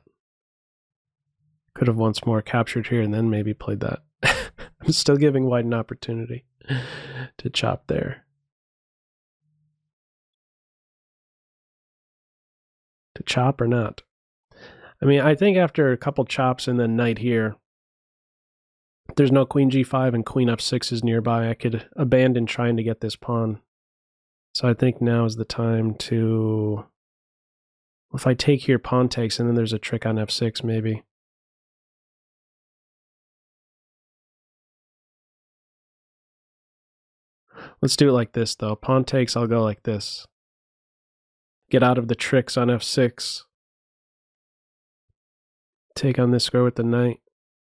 Could have once more captured here and then maybe played that. I'm still giving white an opportunity to chop there. To chop or not? I mean, I think after a couple chops and then knight here, there's no queen g5 and queen f6 is nearby. I could abandon trying to get this pawn. So I think now is the time to... If I take here, pawn takes, and then there's a trick on f6 maybe. Let's do it like this, though. Pawn takes, I'll go like this. Get out of the tricks on f6. Take on this square with the knight.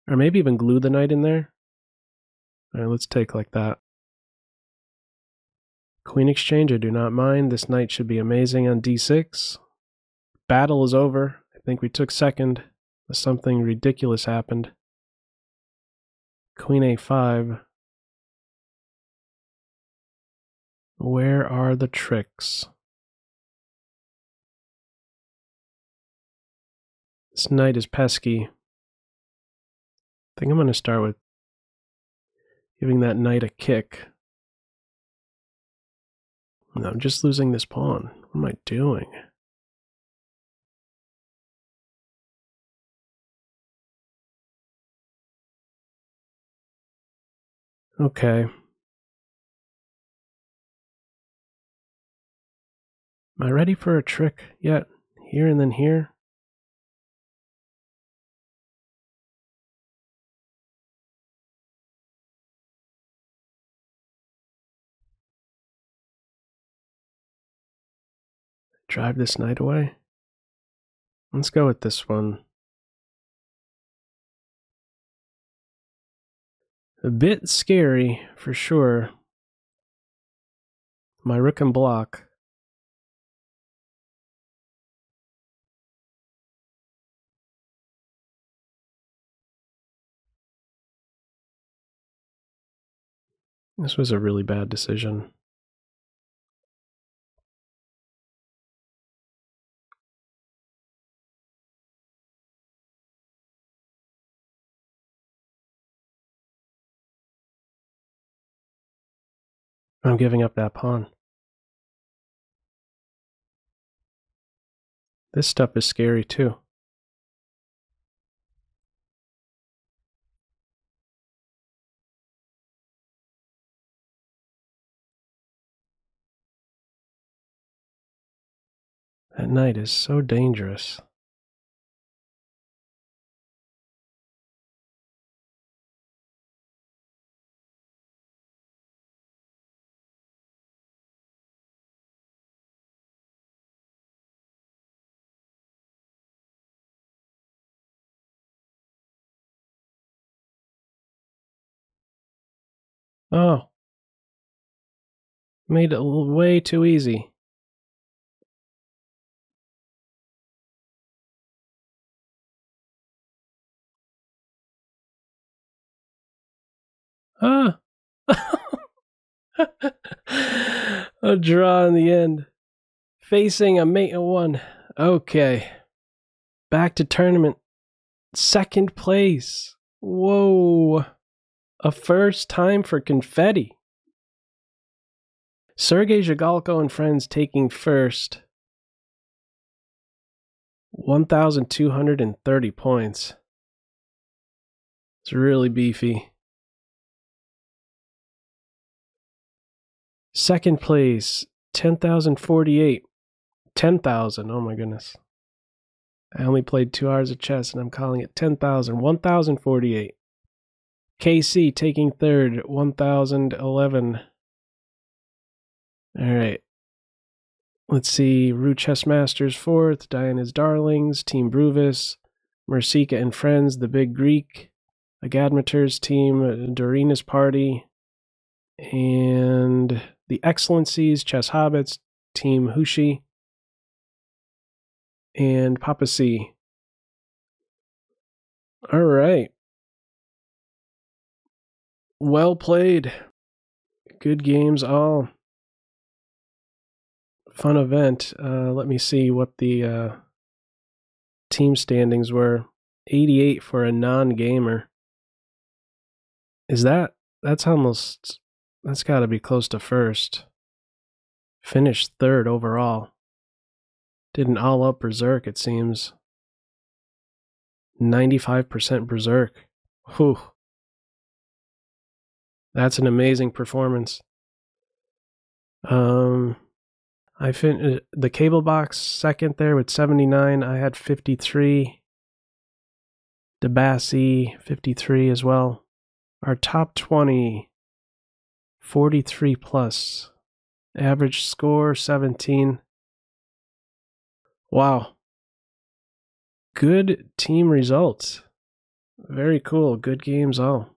Or maybe even glue the knight in there. All right, let's take like that. Queen exchange, I do not mind. This knight should be amazing on d6. Battle is over. I think we took second. Something ridiculous happened. Queen a5. Where are the tricks? This knight is pesky. I think I'm going to start with giving that knight a kick. No, I'm just losing this pawn. What am I doing? Okay. Am I ready for a trick yet? Here and then here? Drive this knight away? Let's go with this one. A bit scary, for sure. My rook can block. This was a really bad decision. I'm giving up that pawn. This stuff is scary too. That knight is so dangerous. Oh. Made it way too easy. Ah! A draw in the end. Facing a mate of one. Okay. Back to tournament. Second place. Whoa. A first time for confetti. Sergei Zhigalko and friends taking first. 1,230 points. It's really beefy. Second place, 10,048. 10,000, oh my goodness. I only played 2 hours of chess and I'm calling it 10,000. 1,048. KC taking third, 1,011. All right. Let's see. Rue Chess Masters fourth, Diana's Darlings, Team Bruvis, Mersika and Friends, The Big Greek, Agadmater's team, Dorina's Party, and the Excellencies, Chess Hobbits, Team Hushi, and Papa C. All right. Well played. Good games all. Fun event. Let me see what the team standings were. 88 for a non-gamer. That's got to be close to first. Finished third overall. Did an all-up berserk, it seems. 95% berserk. Whew. That's an amazing performance. I finished the cable box second there with 79. I had 53. DeBassi, 53 as well. Our top 20, 43 plus. Average score, 17. Wow. Good team results. Very cool. Good games all.